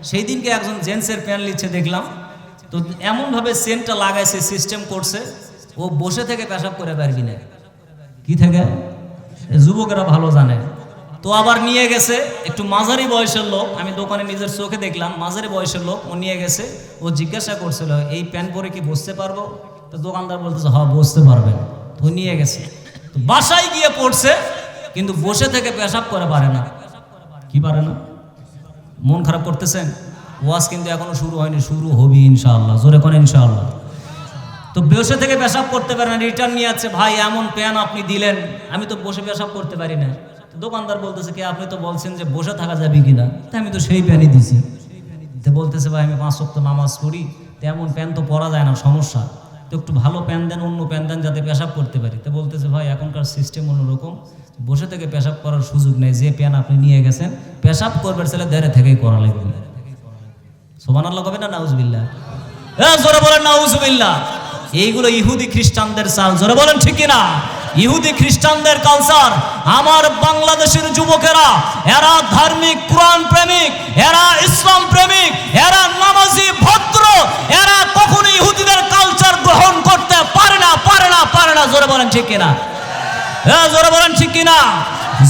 সেই দিনকে একজন জেন্টসের প্যান্ট নিচ্ছে দেখলাম, তো এমনভাবে সেন্টটা লাগাইছে, সিস্টেম করছে, ও বসে থেকে পেশাব করে পারবি না। কি থেকে? যুবকেরা ভালো জানে। তো আবার নিয়ে গেছে একটু মাঝারি বয়সের লোক, আমি দোকানে নিজের চোখে দেখলাম, মাঝারি বয়সের লোক, ও নিয়ে গেছে, ও জিজ্ঞাসা করছিল এই প্যান্ট পরে কি বসতে পারবো? তো দোকানদার বলতেছে হ্যাঁ বসতে পারবেন। তো নিয়ে গেছে, তো বাসায় গিয়ে পড়ছে, কিন্তু বসে থেকে পেশাব করে পারে না। কি পারে না? মন খারাপ করতেছেন? ওয়াজ কিন্তু এখনো শুরু হয়নি, শুরু হবে ইনশাআল্লাহ। জোরে কোন ইনশাআল্লাহ। তো বসে থেকে পেশাব করতে পারে না, রিটার্ন নিয়ে যাচ্ছে, ভাই এমন প্যান আপনি দিলেন, আমি তো বসে পেশাব করতে পারি না। দোকানদার বলতেছে কি আপনি তো বলছেন যে বসে থাকা যাবে কিনা, তাই আমি তো সেই প্যানই দিছি। তো বলতেছে ভাই আমি 5 ওয়াক্ত নামাজ পড়ি, তেমন প্যান্ট তো পরা যায় না, সমস্যা, তো একটু ভালো প্যান্ট দেন, অন্য প্যান্ট দেন যাতে পেশাব করতে পারি। তো বলতেছে ভাই এখনকার সিস্টেম অন্যরকম, বসে থেকে পেশাব করার সুযোগ নেই, যে প্যান্ট আপনি নিয়ে গেছেন পেশাব করবে ছেলে দেড়ে থেকেই করা লাগবে। সুবহানাল্লাহ কবে না নাউজুবিল্লাহ? জোরে বলেন নাউজুবিল্লাহ। এইগুলো ইহুদি খ্রিস্টানদের চাল, জোরে বলেন ঠিক কিনা? ইহুদি খ্রিস্টানদের কালচার। আমার বাংলাদেশের যুবকেরা এরা ধার্মিক, কোরআন প্রেমিক, এরা ইসলাম প্রেমিক, এরা নামাজি, ভদ্র, এরা কখনো ইহুদিদের কালচার গ্রহণ করতে পারে না, পারে না, পারে না। জোরে বলেন ঠিক কিনা? জোরে বলেন ঠিক কিনা?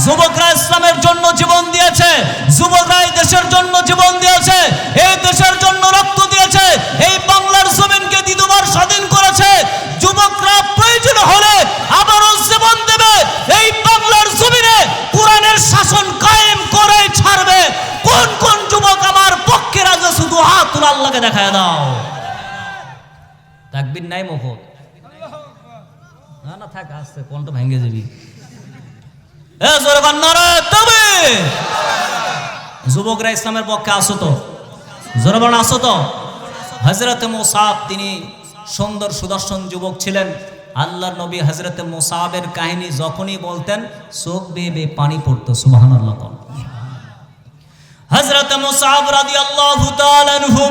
যুবকরা ইসলামের জন্য জীবন দিয়েছে, যুবকরা এই দেশের জন্য জীবন দিয়েছে, এই দেশের জন্য রক্ত দিয়েছে, এই বাংলার জমিনকে দ্বিতীয়বার স্বাধীন করেছে। যুবকরা প্রয়োজন হলে আবারও জীবন দেবে, এই বাংলার জমিনে কোরআনের শাসন কায়েম করে ছাড়বে। কোন কোন যুবক আমার পক্ষে রাজে? শুধু হাত তুলে আল্লাহকে দেখায় দাও। তাকবীর নাই মুখত? না না থাক, আসছে কোনটা ভেঙে যাবি। যুবকরা ইসলামের পক্ষে আসো তো, জোরে বলেন আসো তো। হযরত মুসাব তিনি সুন্দর সুদর্শন যুবক ছিলেন। আল্লাহর নবী হযরত মুসাবের কাহিনী যখনই বলতেন চোখ বেয়ে বেয়ে পানি পড়তো। সুবহানাল্লাহ। হযরত মুসাব রাদিয়াল্লাহু তাআলা আনহু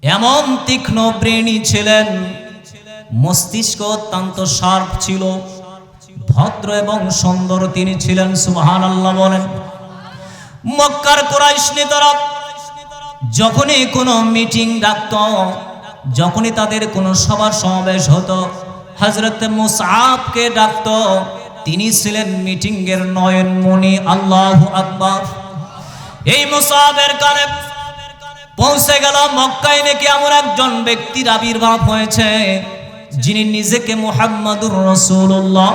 এমন তীক্ষ্ণ ব্রেনি ছিলেন, মস্তিষ্ক অত্যন্ত শার্প ছিল, ভদ্র এবং সুন্দর তিনি ছিলেন। সুবহানাল্লাহ বলেন। মক্কার কুরাইশ নেতারা যখনই কোনো মিটিং ডাকত, যখনই তাদের কোনো সভা সমাবেশ হতো, হযরত মুসআবকে ডাকত। তিনি ছিলেন মিটিংয়ের নয়নমণি। আল্লাহু আকবার। এই মুসআবের কানে পৌঁছে গেল মক্কায় নাকি এমন একজন ব্যক্তির আবির্ভাব হয়েছে যিনি নিজেকে মুহাম্মাদুর রাসূলুল্লাহ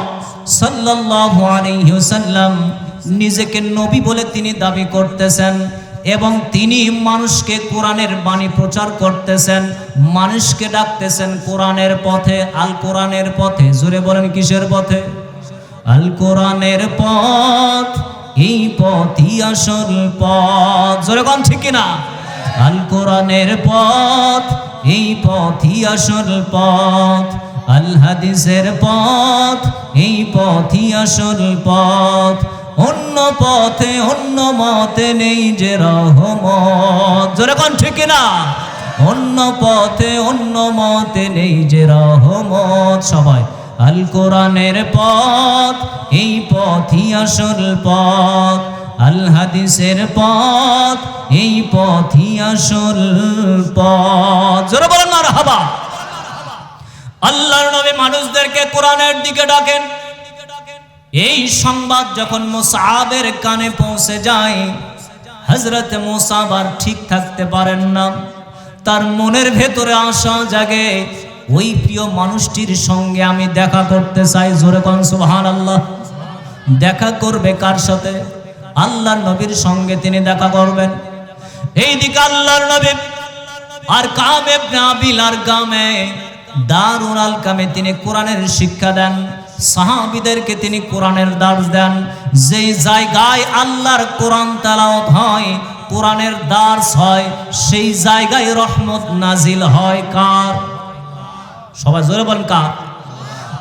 সাল্লাল্লাহু আলাইহি ওয়াসাল্লাম নিজেকে নবী বলে তিনি দাবি করতেছেন, এবং তিনি মানুষকে কোরআনের বাণী প্রচার করতেছেন, মানুষকে ডাকতেছেন কোরআনের পথে, আল কোরআনের পথে। জোরে বলেন কিসের পথে? আল কোরআনের পথ, এই পথই আসল পথ। জোরে কোন ঠিক কিনা? আল কোরআনের পথ, এই পথই আসল পথ। আল হাদিসের পথ, এই পথই আসল পথ। অন্য পথে অন্য মতে নেই যে রহমত। জোরে কোন ঠিক কিনা? অন্য পথে অন্য মতে নেই যে রহমত। সবাই আল কোরআনের পথ, এই পথই আসল পথ। আল হাদিসের পথ, এই পথই আসল পথ। জোরে বলেন মারহাবা। আল্লাহর নবী মানুষদেরকে কোরআনের দিকে ডাকেন। এই সংবাদ যখন মুসআবের কানে পৌঁছে যায়, হযরত মুসআব আর ঠিক থাকতে পারেন না। তার মনের ভেতরে আশা জাগে, ওই প্রিয় মানুষটির সঙ্গে আমি দেখা করতে চাই। জোরে কোন সুবহানাল্লাহ। দেখা করবে কার সাথে? আল্লাহর নবীর সঙ্গে তিনি দেখা করবেন। এইদিকে আল্লাহর নবী আর কাব ইবনে আবিল আরকামে দারুল আরকামে তিনি কোরআনের শিক্ষা দেন, সাহাবীদেরকে তিনি কোরআনের দার্স দেন। যেই জায়গায় আল্লাহর কোরআন তেলাওয়াত হয়, কোরআনের দার্স হয়, সেই জায়গায় রহমত নাজিল হয় কার? সবাই জোরে বলেন কার?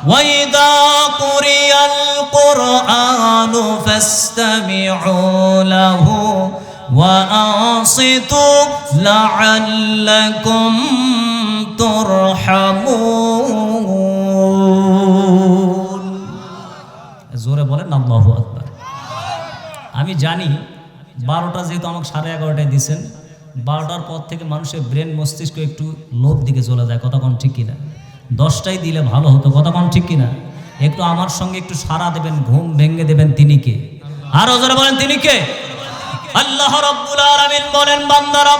وَإِذَا قُرِئَ الْقُرْآنُ فَاسْتَمِعُوا لَهُ وَأَنصِتُوا لَعَلَّكُمْ تُرْحَمُونَ। জোরে বলেন আল্লাহু আকবার। আমি জানি 12টা যেহেতু আমাকে 11:30টায় দিয়েছেন, 12টার পর থেকে মানুষের ব্রেন মস্তিষ্ক একটু লোভ দিকে চলে যায়। কথা কোন ঠিক কিনা? 10টায় দিলে ভালো হতো। কথা কোন ঠিক কিনা? একটু আমার সঙ্গে একটু সাড়া দেবেন, ঘুম ভেঙে দেবেন। তিনি কে? আরো জোরে বলেন তিনি কে? আল্লাহ রাব্বুল আলামিন বলেন, বান্দারা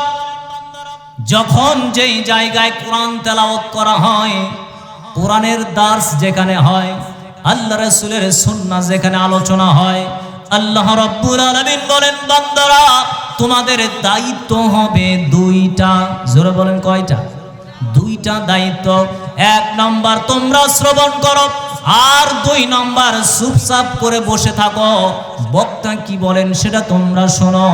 যখন যেই জায়গায় কোরআন তেলাওয়াত করা হয়, কোরআনের দার্স যেখানে হয়, আল্লাহ রাসূলের সুন্নাহ যেখানে আলোচনা হয়, আল্লাহ রাব্বুল আলামিন বলেন, বান্দারা তোমাদের দায়িত্ব হবে 2টা। জোরে বলেন কয়টা? 2টা দায়িত্ব। 1 নাম্বার, তোমরা শ্রবণ করো, আর 2 নাম্বার চুপচাপ করে বসে থাকো, বক্তা কি বলেন সেটা তোমরা শোনো।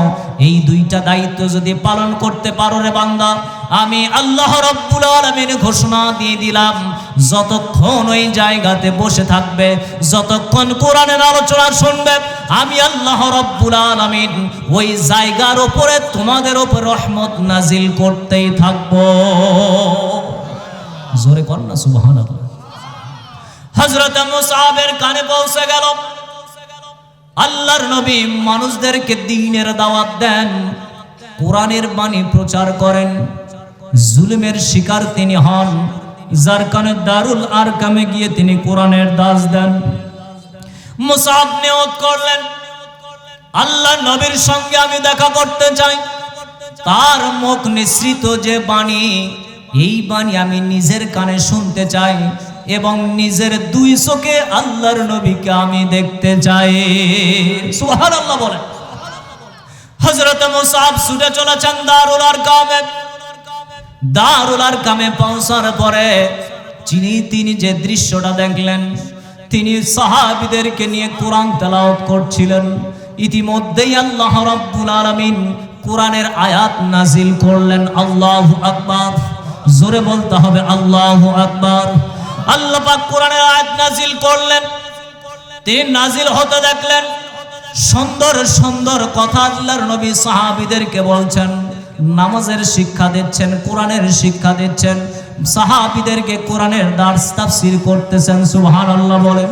এই 2টা দায়িত্ব যদি পালন করতে পারো রে বান্দা, আমি আল্লাহ রাব্বুল আলামিন ঘোষণা দিয়ে দিলাম, যতক্ষণ ওই জায়গাতে বসে থাকবে, যতক্ষণ কোরআনের আলোচনা শুনবে, আমি আল্লাহ রাব্বুল আলামিন ওই জায়গার উপরে তোমাদের উপর রহমত নাজিল করতেই থাকবো। জোরে কর না সুবহানাল্লাহ। হযরত মুসআবের কানে পৌঁছে গেল, আল্লাহর নবী মানুষদেরকে দ্বীনের দাওয়াত দেন, কোরআনের বাণী প্রচার করেন। জুলুমের শিকার তিনি হন, যার কারণে দারুল আরকামে গিয়ে তিনি কোরআনের দাস দেন। মুসআব নিয়ত করলেন, আল্লাহর নবীর সঙ্গে আমি দেখা করতে চাই, তার মুখ নিঃসৃত যে বাণী, এই বাণী আমি নিজের কানে শুনতে চাই এবং নিজের 2 চোখে আল্লাহর নবীকে আমি দেখতে চাই। সুবহানাল্লাহ বলেন। হযরত মুসআব ছুটে চলেছেন দারুল আরকামে। দারুল আরকামে পৌঁছার পরে তিনি যে দৃশ্যটা দেখলেন, তিনি সাহাবীদেরকে নিয়ে কোরআন তেলাওয়াত করছিলেন। ইতিমধ্যেই আল্লাহ রাব্বুল আলামিন কোরআনের আয়াত নাজিল করলেন। আল্লাহু আকবার, জোরে বলতে হবে আল্লাহু আকবার। আল্লাহ পাক কোরআনের আয়াত নাজিল করলেন, তিনি নাজিল হতে দেখলেন, সুন্দর সুন্দর কথা আল্লাহর নবী সাহাবীদেরকে বলছেন, নামাজের শিক্ষা দিচ্ছেন, কোরআনের শিক্ষা দিচ্ছেন, সাহাবীদেরকে কোরআনের দার্স তাফসীর করতেছেন। সুবহানাল্লাহ বলেন।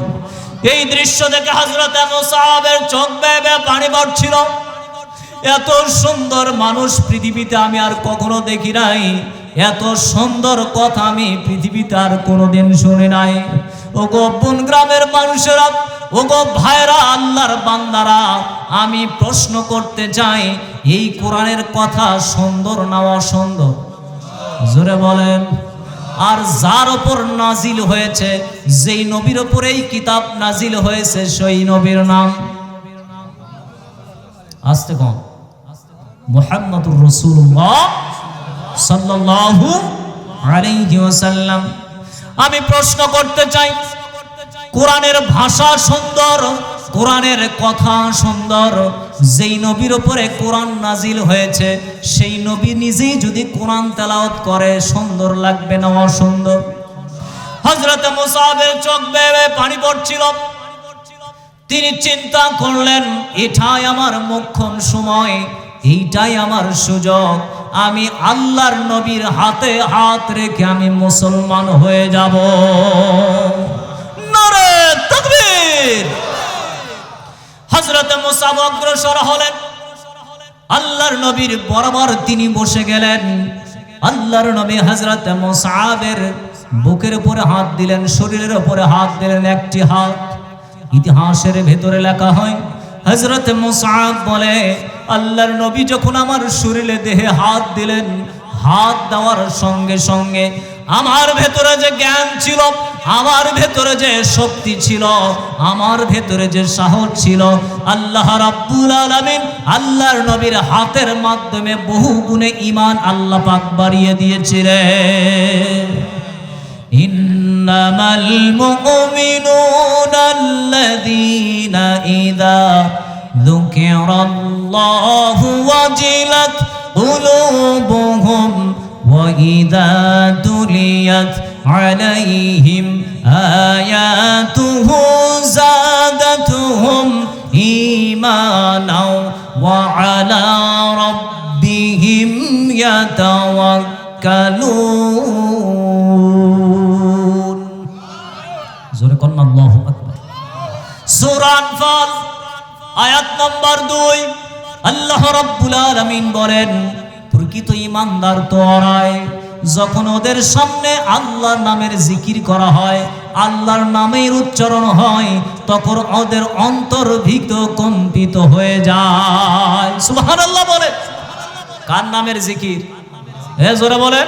এই দৃশ্য দেখে হযরত মুসআবের চোখ বেয়ে বেয়ে পানি পড়ছিল। এত সুন্দর মানুষ পৃথিবীতে আমি আর কখনো দেখি নাই, এত সুন্দর কথা আমি পৃথিবীতে আর কোনোদিন শুনি নাই। ওগো বোন গ্রামের মানুষেরা, ওগো ভাইরা, আল্লাহর বান্দারা, আমি প্রশ্ন করতে চাই, এই কোরআনের কথা সুন্দর না অসুন্দর? জোরে বলেন। আর যার উপর নাজিল হয়েছে, যেই নবীর উপর এই কিতাব নাজিল হয়েছে, সেই নবীর নাম আস্তে কম মুহাম্মাদুর রাসূলুল্লাহ সাল্লাল্লাহু আলাইহি ওয়াসাল্লাম। আমি প্রশ্ন করতে চাই, কোরআনের ভাষা সুন্দর, কোরআনের কথা সুন্দর, যেই নবীর উপরে কোরআন নাজিল হয়েছে, সেই নবী নিজেই যদি কোরআন তেলাওয়াত করে, সুন্দর লাগবে না অসুন্দর? হযরত মুসআবের চোখ বেয়ে বেয়ে পানি পড়ছিল। তিনি চিন্তা করলেন, এটাই আমার মোক্ষম সময়, এইটাই আমার সুযোগ, আমি আল্লাহর নবীর হাতে হাত রেখে আমি মুসলমান হয়ে যাব। নারে তাকবীর। হযরত মুসআব অগ্রসর হলেন, আল্লাহর নবীর বরাবর তিনি বসে গেলেন। আল্লাহর নবী হযরত মুসআবের বুকের উপরে হাত দিলেন, শরীরের উপরে হাত দিলেন। একটি হাত, ইতিহাসের ভেতরে লেখা হয়, হযরত মুসআব বলে, আল্লাহর নবী যখন আমার শরীরে দেহে হাত দিলেন, হাত দেওয়ার সঙ্গে সঙ্গে আমার ভেতরে যে জ্ঞান ছিল, আমার ভেতরে যে শক্তি ছিল, আমার ভেতরে যে সাহস ছিল, আল্লাহ রাব্বুল আলামিন আল্লাহর নবীর হাতের মাধ্যমে বহু গুণে ঈমান আল্লাহ পাক বাড়িয়ে দিয়েছিলেন। ইন্নামাল মুমিনুনা আল্লাযীনা ইযা যুকিরাল্লাহু ওয়াজিলাত কুলুবুহুম ওয়া ইযা তুলিয়াত আলাইহিম আয়াতুহু যাদাতুহুম ঈমানাও ওয়া আলা রাব্বিহিম ইয়াতাওয়াক্কালুন। জোরে কন্না আল্লাহু আকবার। সূরা আনফাল আয়াত নম্বর 2, আল্লাহ রাব্বুল আলামিন বলেন, প্রকৃত ঈমানদার তো ওরাই, যখন ওদের সামনে আল্লাহর নামের জিকির করা হয়, আল্লাহর নামের উচ্চারণ হয়, তখন ওদের অন্তর ভীত কম্পিত হয়ে যায়। সুবহানাল্লাহ বলে। কার নামের জিকির? জোরে বলে।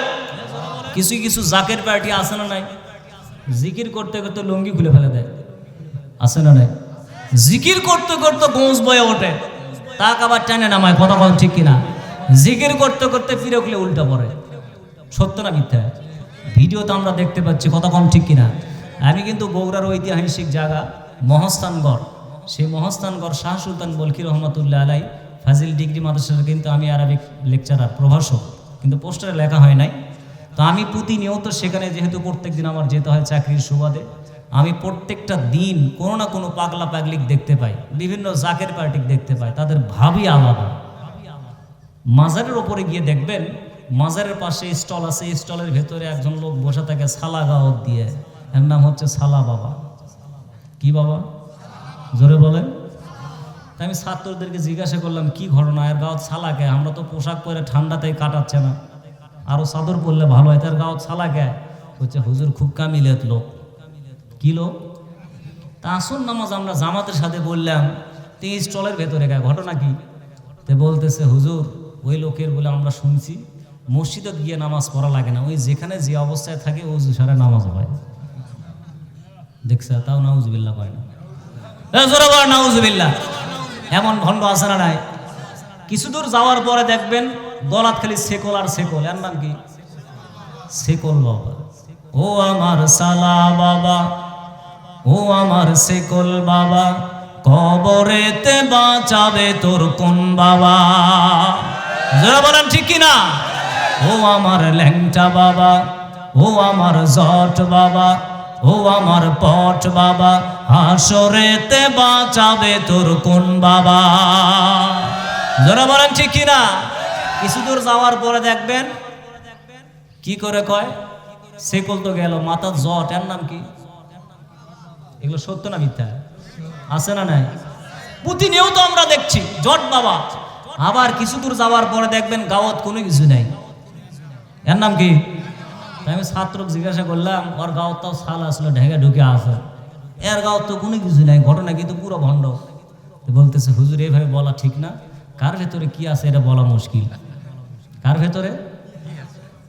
কিছু কিছু জাকের পার্টি আছে না নাই, জিকির করতে করতে লুঙ্গি খুলে ফেলে দেয়, আছে না নাই? জিকির করতে করতে গোঁজ বয়ে ওঠে, তাক আবার টানে নামায়, কথা বল ঠিক কিনা? জিকির করতে করতে ফিরে উঠলে উল্টা পড়ে। সত্য না মিথ্যা? ভিডিও তো আমরা দেখতে পাচ্ছি, কথা কম ঠিক কিনা? আমি কিন্তু বগুড়ার ঐতিহাসিক জায়গা মহস্থানগড়, সেই মহস্থানগড় শাহ সুলতান বলকি রহমতুল্লাহ আলাই ফাজিল ডিগ্রি মাদ্রাসার কিন্তু আমি আরবিক লেকচারার প্রভাষক, কিন্তু পোস্টারে লেখা হয় নাই। তো আমি প্রতিনিয়ত সেখানে যেহেতু প্রত্যেক দিন আমার যেতে হয় চাকরির সুবাদে, আমি প্রত্যেকটা দিন কোনো না কোনো পাগলা পাগলিক দেখতে পাই, বিভিন্ন জাকের পার্টিক দেখতে পাই, তাদের ভাবই আলাদা। মাজারের ওপরে গিয়ে দেখবেন মাজারের পাশে স্টল আছে, স্টলের ভেতরে একজন লোক বসে থাকে সালা গাওয়াত দিয়ে, এর নাম হচ্ছে সালা বাবা। কি বাবা? জোরে বলেন। তাই আমি ছাত্রদেরকে জিজ্ঞাসা করলাম কি ঘটনা, এর গাওয়াত সালা কে? আমরা তো পোশাক পরে ঠান্ডাতেই কাটাচ্ছে না, আরো চাদর পরলে ভালো হয়, তার গাওয়াত সালা কে? হচ্ছে হুজুর খুব কামিলেত লোক। কি লোক? তা আসুন নামাজ আমরা জামাতের সাথে বললাম, তুই স্টলের ভেতরে গে, ঘটনা কি? তে বলতেছে হুজুর ওই লোকের বলে আমরা শুনছি মসজিদে গিয়ে নামাজ পড়া লাগে না, ওই যেখানে যে অবস্থায় থাকে ওজু সারে নামাজ হয়। দেখছে, তাও নাউজুবিল্লাহ কয় না, নাউজুবিল্লাহ। এমন ভণ্ড আছে না নাই? কিছু দূর যাওয়ার পরে দেখবেন গলাত খালি সেকল আর সেকল, এর নাম কি? সেকল বাবা। ও আমার সালা বাবা, ও আমার সেকল বাবা, কবরেতে বাঁচাবে তোর কোন বাবা? যারা বলেন ঠিক কিনা? ও আমার ল্যাংটা বাবা, ও আমার জট বাবা, ও আমার পট বাবা, হাসরেতে বাঁচাবে তোর কোন বাবা? যারা বলেন ঠিক কিনা? কিছু দূর যাওয়ার পরে দেখবেন কি করে কয়, সেকল তো গেল, মাথার জট, এর নাম কি? এগুলো সত্য না মিথ্যা? আছে না নাই? প্রতিনিয়ত আমরা দেখছি জট বাবা। আবার কিছু দূর যাওয়ার পরে দেখবেন গাওয়াত কোনো কিছু নাই, এর নাম কি? আমি ছাত্রকে জিজ্ঞাসা করলাম, ওর গাওয়াত তাও সাল আসলো ঢেকে ঢুকে আসে, এর গাওয়াত তো কোনো কিছু নাই, ঘটনা কিন্তু পুরো ভণ্ড। বলতেছে হুজুর এইভাবে বলা ঠিক না, কার ভেতরে কি আছে এটা বলা মুশকিল। কার ভেতরে?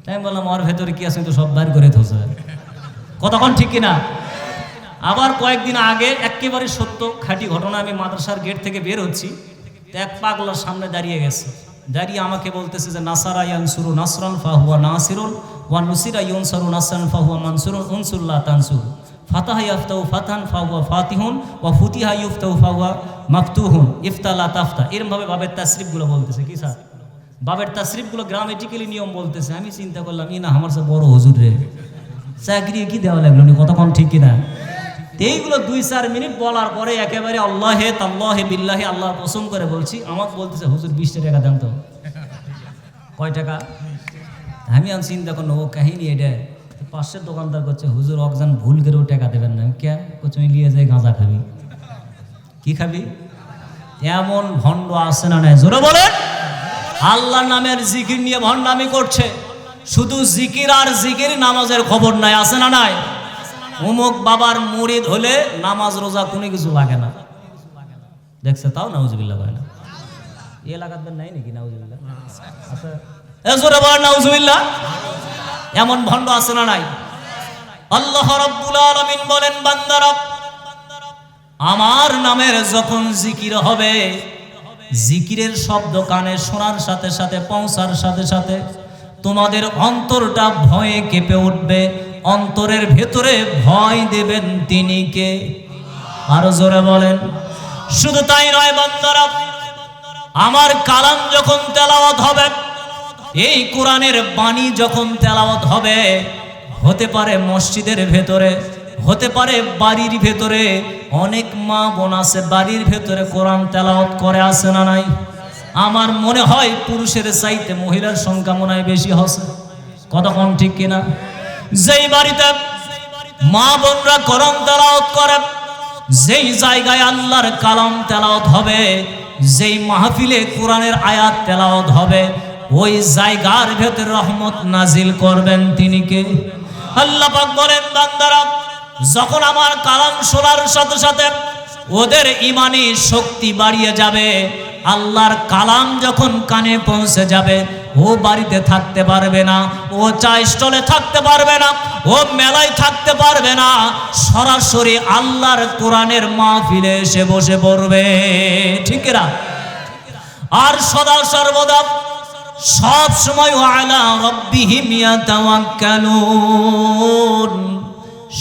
তাই আমি বললাম ওর ভেতরে কি আছে তো সব বাইর করে ধরছে, কতক্ষণ ঠিক কিনা? আবার কয়েকদিন আগে একেবারে সত্য খাঁটি ঘটনা, আমি মাদ্রাসার গেট থেকে বের হচ্ছি, তো এক পাগলার সামনে দাঁড়িয়ে গেছে, দাঁড়িয়ে আমাকে বলতেছে যে নাসারা ইয়ানসুরু নাসরান ফাহুয়া নাসিরুন ওয়া নুসিরা ইউনসারু নাসরান ফাহুয়া মানসুরুন উনসুল্লাহ তানসুর ফাতাহা ইয়াফতাহু ফাতান ফাহুয়া ফাতিহুন ওয়া ফুতিহা ইফতাহু ফাহুয়া মাফতুহুন ইফতালা তাফতা। এরকমভাবে বাবের তাসরিফগুলো বলতেছে। কি স্যার? বাবের তাসরিফগুলো গ্রামেটিক্যালি নিয়ম বলতেছে। আমি চিন্তা করলাম ই না আমার সে বড় হুজুর রে, চাকরি কি দেওয়া লাগলো নি, কতক্ষণ ঠিক কিনা? এইগুলো 2-4 মিনিট বলার পরে একেবারে আল্লাহে তাল্লাহে বিল্লাহে আল্লাহ কসম করে বলছি, আমাকে বলতেছে হুজুর 20 টাকা দেন তো। কয় টাকা? আমি আমি চিন্তা করলো ও কাহিনী এটা, পাশের দোকানদার করছে হুজুর অকজান ভুল করেও টাকা দেবেন না। কে করছে? আমি নিয়ে যাই গাঁজা খাবি। কি খাবি? এমন ভণ্ড আছে না নাই? জোরে বলে। আল্লাহ নামের জিকির নিয়ে ভণ্ডামি করছে, শুধু জিকির আর জিকির, নামাজের খবর নাই। আছে না নাই? অমুক বাবার মুরিদ হলে নামাজ রোজা কোনো কিছু লাগে না, দেখছে, তাও নাউজুবিল্লাহ কয় না। এ লাগাতেন নাই নাকি নাউজুবিল্লাহ? আচ্ছা এজোরে বলেন নাউজুবিল্লাহ। এমন ভণ্ড আছে না নাই? আল্লাহ রাব্বুল আলামিন বলেন বান্দারা, আমার নামের যখন জিকির হবে, জিকিরের শব্দ কানে শোনার সাথে সাথে পৌঁছার সাথে সাথে তোমাদের অন্তরটা ভয়ে কেঁপে উঠবে। অন্তরের ভেতরে ভয় দেবেন তিনি কে? আরো জোরে বলেন। শুধু তাই নয় বান্দারা, আমার কালাম যখন তেলাওয়াত হবে, এই কোরআনের বাণী যখন তেলাওয়াত হবে, হতে পারে মসজিদের ভেতরে, হতে পারে বাড়ির ভেতরে, অনেক মা বোন আছে বাড়ির ভেতরে কোরআন তেলাওয়াত করে, আছে না নাই? আমার মনে হয় পুরুষের চাইতে মহিলার সংখ্যা মনে হয় বেশি হচ্ছে। কতক্ষণ ঠিক কিনা? যেই বাড়িতে মা বোনরা কোরআন তেলাওয়াত করে, যেই জায়গায় আল্লাহর কালাম তেলাওয়াত হবে, যেই মাহফিলে কোরআনের আয়াত তেলাওয়াত হবে, ওই জায়গার ভেতরে রহমত নাজিল করবেন তিনি কে? আল্লাহ পাক বলেন বান্দারা, যখন আমার কালাম শোনার সাথে সাথে ওদের ইমানি শক্তি বাড়িয়ে যাবে, আল্লাহর কালাম যখন কানে পৌঁছে যাবে, ও বাড়িতে থাকতে পারবে না, ও চা স্টলে থাকতে পারবে না, ও মেলায় থাকতে পারবে না, সরাসরি আল্লাহর কোরআনের মাহফিলে এসে বসে পড়বে। ঠিক না? আর সদা সর্বদা সব সময় আলা রাব্বিহিম ইয়াতাওয়াক্কালুন,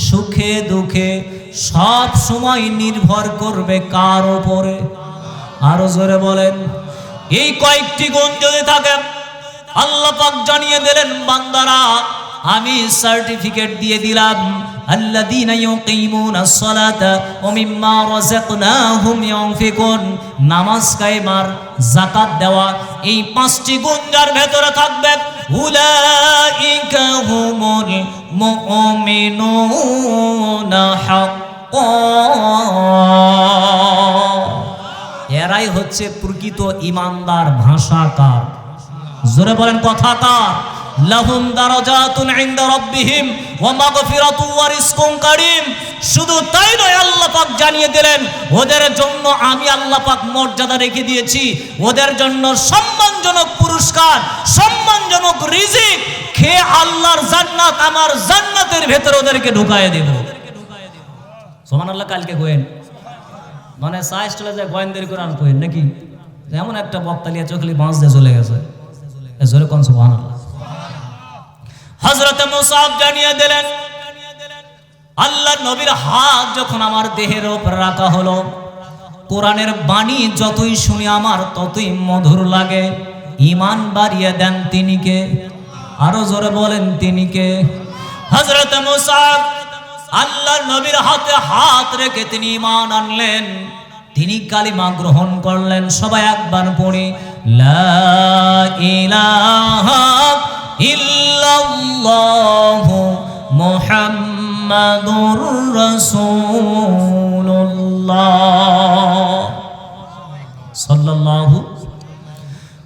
সুখে দুঃখে সব সময় নির্ভর করবে কার উপরে? আরো জোরে বলেন। এই কয়েকটি গুণ যদি থাকে, আল্লাহ পাক জানিয়ে দিলেন বান্দারা আমি সার্টিফিকেট দিয়ে দিলাম, আল্লাযীনা ইউকিমুনাস সালাতা ওয়া মিম্মা রাযাকনাহুম ইউনফিকুন। নামাজ কায়েমার, যাকাত দেওয়া, এই পাঁচটি গুণ যার ভেতরে থাকবে, উলাইকা হুমুল মুমিনুনা হাক্কান। এরাই হচ্ছে প্রকৃত ঈমানদার। ভাষাকার, জোরে বলেন কথাকার। লাহুম দারাজাতুন ইনদা রাব্বিহিম ওয়া মাগফিরাতুন ওয়া রিজকুন কারীম। শুধু তাই নয়, আল্লাহ পাক জানিয়ে দিলেন ওদের জন্য আমি আল্লাহ পাক মর্যাদা রেখে দিয়েছি, ওদের জন্য সম্মানজনক পুরস্কার, সম্মানজনক রিজিক, খেয়ে আল্লাহর জান্নাত, আমার জান্নাতের ভেতরে ওদেরকে ঢুকায়ে দেব। সুবহানাল্লাহ। কালকে গোয়েন মানে সাইজ চলে যায়, গোয়েন্দের কোরআন কোয়েন নাকি এমন একটা বক্তালিয়া চোখলি বাঁশ দিয়ে চলে গেছে। জোরে কোন সুবহানাল্লাহ। হযরত মুসাব জানিয়ে দিলেন আল্লাহর নবীর হাত যখন আমার দেহের উপর রাখা হলো, কোরআনের বাণী যতই শুনি আমার ততই মধুর লাগে। ঈমান বাড়িয়ে দেন তিনি কে? আরো জোরে বলেন তিনি কে? হযরত মুসাব আল্লাহর নবীর হাতে হাত রেখে তিনি ঈমান আনলেন, তিনি কালিমা গ্রহণ করলেন। সবাই একবার পড়ি, লা ইলাহা ইল্লাল্লাহু মুহাম্মাদুর রাসূলুল্লাহ সাল্লাল্লাহু।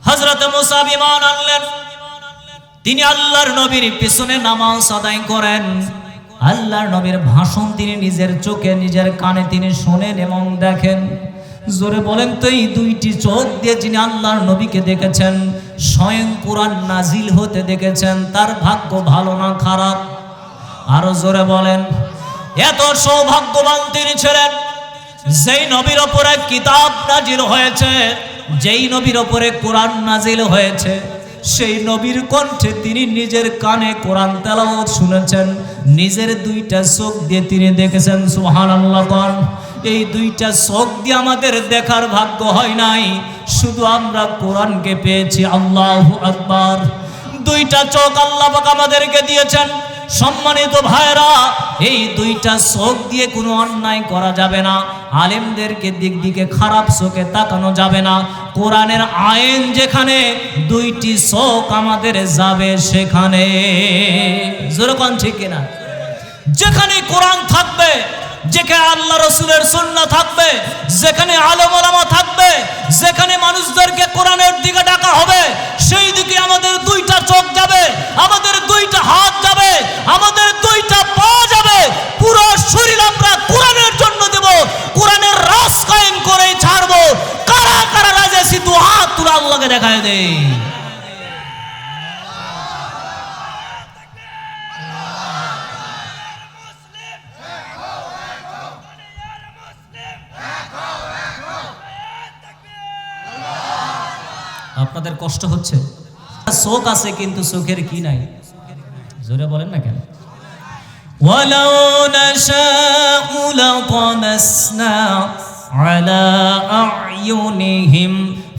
হযরত মুসা ঈমান আনলেন, তিনি আল্লাহর নবীর পিছনে নামাজ আদায় করেন। আল্লাহর নবীর ভাষণ তিনি নিজের চোখে নিজের কানে তিনি শোনেন এবং দেখেন। জোরে বলেন তো, এই দুইটি চোখ দিয়ে যিনি আল্লাহর নবীকে দেখেছেন, স্বয়ং কুরআন নাজিল হতে দেখেছেন, তার ভাগ্য ভালো না খারাপ? আরো জোরে বলেন। এত সৌভাগ্যবান তিনি ছিলেন, যেই নবীর ওপরে কিতাব নাজিল হয়েছে, যেই নবীর ওপরে কোরআন নাজিল হয়েছে, সেই নবীর কণ্ঠে তিনি নিজের কানে কোরআন তেলাওয়াত শুনেছেন, নিজের দুইটা চোখ দিয়ে তিনি দেখেছেন। সুবহানাল্লাহ। এই দুইটা চোখ দিয়ে আমাদের দেখার ভাগ্য হয় নাই, শুধু আমরা কোরআনকে পেয়েছি। আল্লাহু আকবার। দুইটা চোখ আল্লাহ পাক আমাদেরকে দিয়েছেন। সম্মানিত ভাইরা, এই দুইটা চোখ দিয়ে কোনো অন্যায় করা যাবে না, আলেমদেরকে দিক দিকে খারাপ চোখে তাকানো যাবে না। কোরআনের আইন যেখানে, দুইটি চোখ আমাদের যাবে সেখানে। যেরকম ঠিক কিনা? যেখানে কোরআন থাকবে, যেখানে আল্লাহ রসুলের সুন্নাহ থাকবে, যেখানে আলেম ওলামা থাকবে, যেখানে মানুষদেরকে কোরআনের দিকে ডাকা হবে, সেই দিকে আমাদের দুইটা চোখ যাবে, আমাদের দুইটা হাত যাবে, আমাদের দুইটা পা যাবে। পুরো শরীর আমরা কোরআনের জন্য দেব, কোরআনের রাজ কায়েম করে ছাড়বো। কারা কারা রাজি আছি? দু হাত তুলে আল্লাহকে দেখায় দেই। আপনাদের কষ্ট হচ্ছে? চোখ আছে কিন্তু চোখের কি নাই? জোরে বলেন না কেন? ওয়ালাউ নাশাউ লাতামাসনা আলা আ'য়ুনিহিম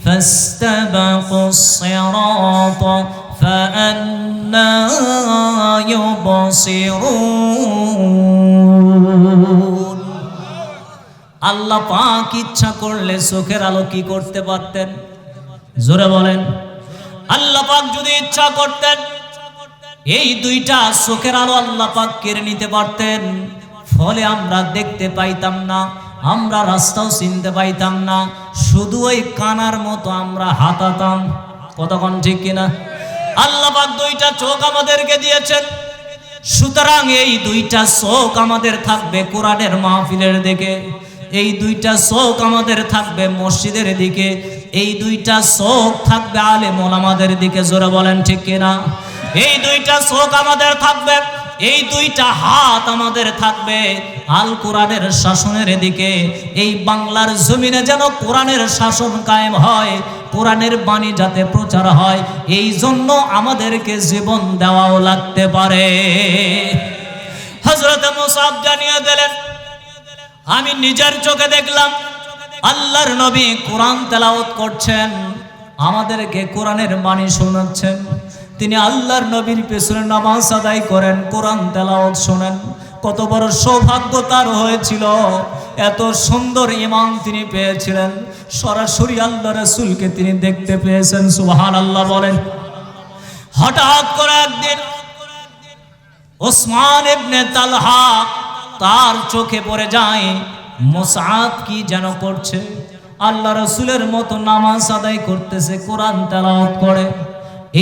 ফাস্তাবাকুস সিরাতা ফাআন্না ইউবসিরুন। আল্লাহ পাক ইচ্ছা করলে চোখের আলো কি করতে পারতেন? জোরে বলেন। আল্লাহ পাক যদি ইচ্ছা করতেন, এই দুইটা চোখের আলো আল্লাহ পাক কেড়ে নিতে পারতেন। ফলে আমরা দেখতে পাইতাম না, আমরা রাস্তাও চিনতে পাইতাম না, শুধু ওই কানার মতো আমরা হাঁটাতাম। কতক্ষণ ঠিক কিনা? আল্লাহ পাক দুইটা চোখ আমাদেরকে দিয়েছেন, সুতরাং এই দুইটা চোখ আমাদের থাকবে কোরআনের মাহফিলের দিকে, এই দুইটা চোখ আমাদের থাকবে মসজিদের দিকে, এই দুইটা চোখ থাকবে আলেম ওলামাদের দিকে। জোরে বলেন ঠিক কিনা? এই দুইটা চোখ আমাদের থাকবে, এই দুইটা হাত আমাদের থাকবে আল কোরআনের শাসনের দিকে। এই বাংলার জমিনে যেন কোরআনের শাসন কায়েম হয়, কোরআনের বাণী যাতে প্রচার হয়, এই জন্য আমাদেরকে জীবন দেওয়াও লাগতে পারে। হযরত মুসআব জানিয়ে দিলেন, আমি নিজের চোখে দেখলাম আল্লাহর নবী কোরআন তেলাওয়াত করছেন, আমাদেরকে কোরআনের বাণী শোনাচ্ছেন। তিনি আল্লাহর নবীর পেছনে নামাজ আদায় করেন, কোরআন তেলাওয়াত শোনেন। কত বড় সৌভাগ্য তার হয়েছিল, এত সুন্দর ঈমান তিনি পেয়েছিলেন। সরাসরি আল্লাহ রাসূলকে তিনি দেখতে পেয়েছেন। সুবহানাল্লাহ বলেন। হঠাৎ করে একদিন ওসমান ইবনে তালহা তার চোখে পড়ে যায় মুসআব কি যেন করছে, আল্লাহ রাসূলের মতো নামাজ আদায় করতেছে, কোরআন তেলাওয়াত করে।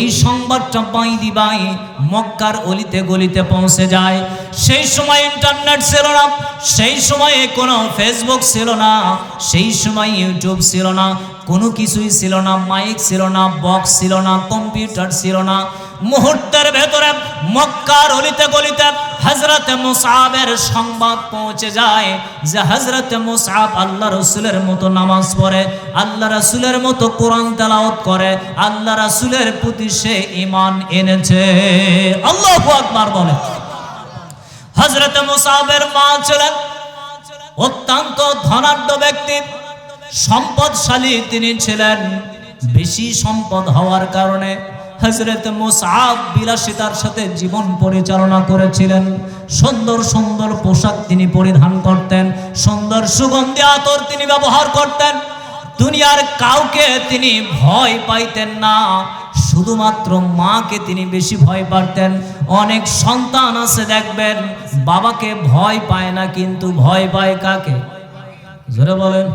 এই সংবাদটা বাইদি বাই মক্কার অলিতে গলিতে পৌঁছে যায়। সেই সময় ইন্টারনেট ছিল না, সেই সময়ে কোনো ফেসবুক ছিল না, সেই সময় ইউটিউব ছিল না, কোনো কিছুই ছিল না, মাইক ছিল না, বক্স ছিল না, কম্পিউটার ছিল না। মুহূর্তের ভেতরে মক্কার অলিতে গলিতে হযরতে মুসআবের সংবাদ পৌঁছে যায় যে হযরতে মুসআব আল্লাহ রাসূলের মতো নামাজ পড়ে, আল্লাহ রাসূলের মতো কোরআন তেলাওয়াত করে, আল্লাহ রাসূলের প্রতি সে ঈমান এনেছে। আল্লাহু আকবার বলে। হযরতে মুসআবের মা ছিলেন অত্যন্ত ধনাঢ্য ব্যক্তি, সম্পদশালী তিনি ছিলেন। বেশি সম্পদ হওয়ার কারণে হযরত মুসআব বিলাসিতার সাথে জীবন পরিচালনা করেছিলেন। সুন্দর সুন্দর পোশাক তিনি পরিধান করতেন, সুন্দর সুগন্ধি আতর তিনি ব্যবহার করতেন। দুনিয়ার কাউকে তিনি ভয় পাইতেন না, শুধুমাত্র মাকে তিনি বেশি ভয় পাতেন। অনেক সন্তান আছে দেখবেন বাবাকে ভয় পায় না, কিন্তু ভয় পায় কাকে? জোরে বলেন।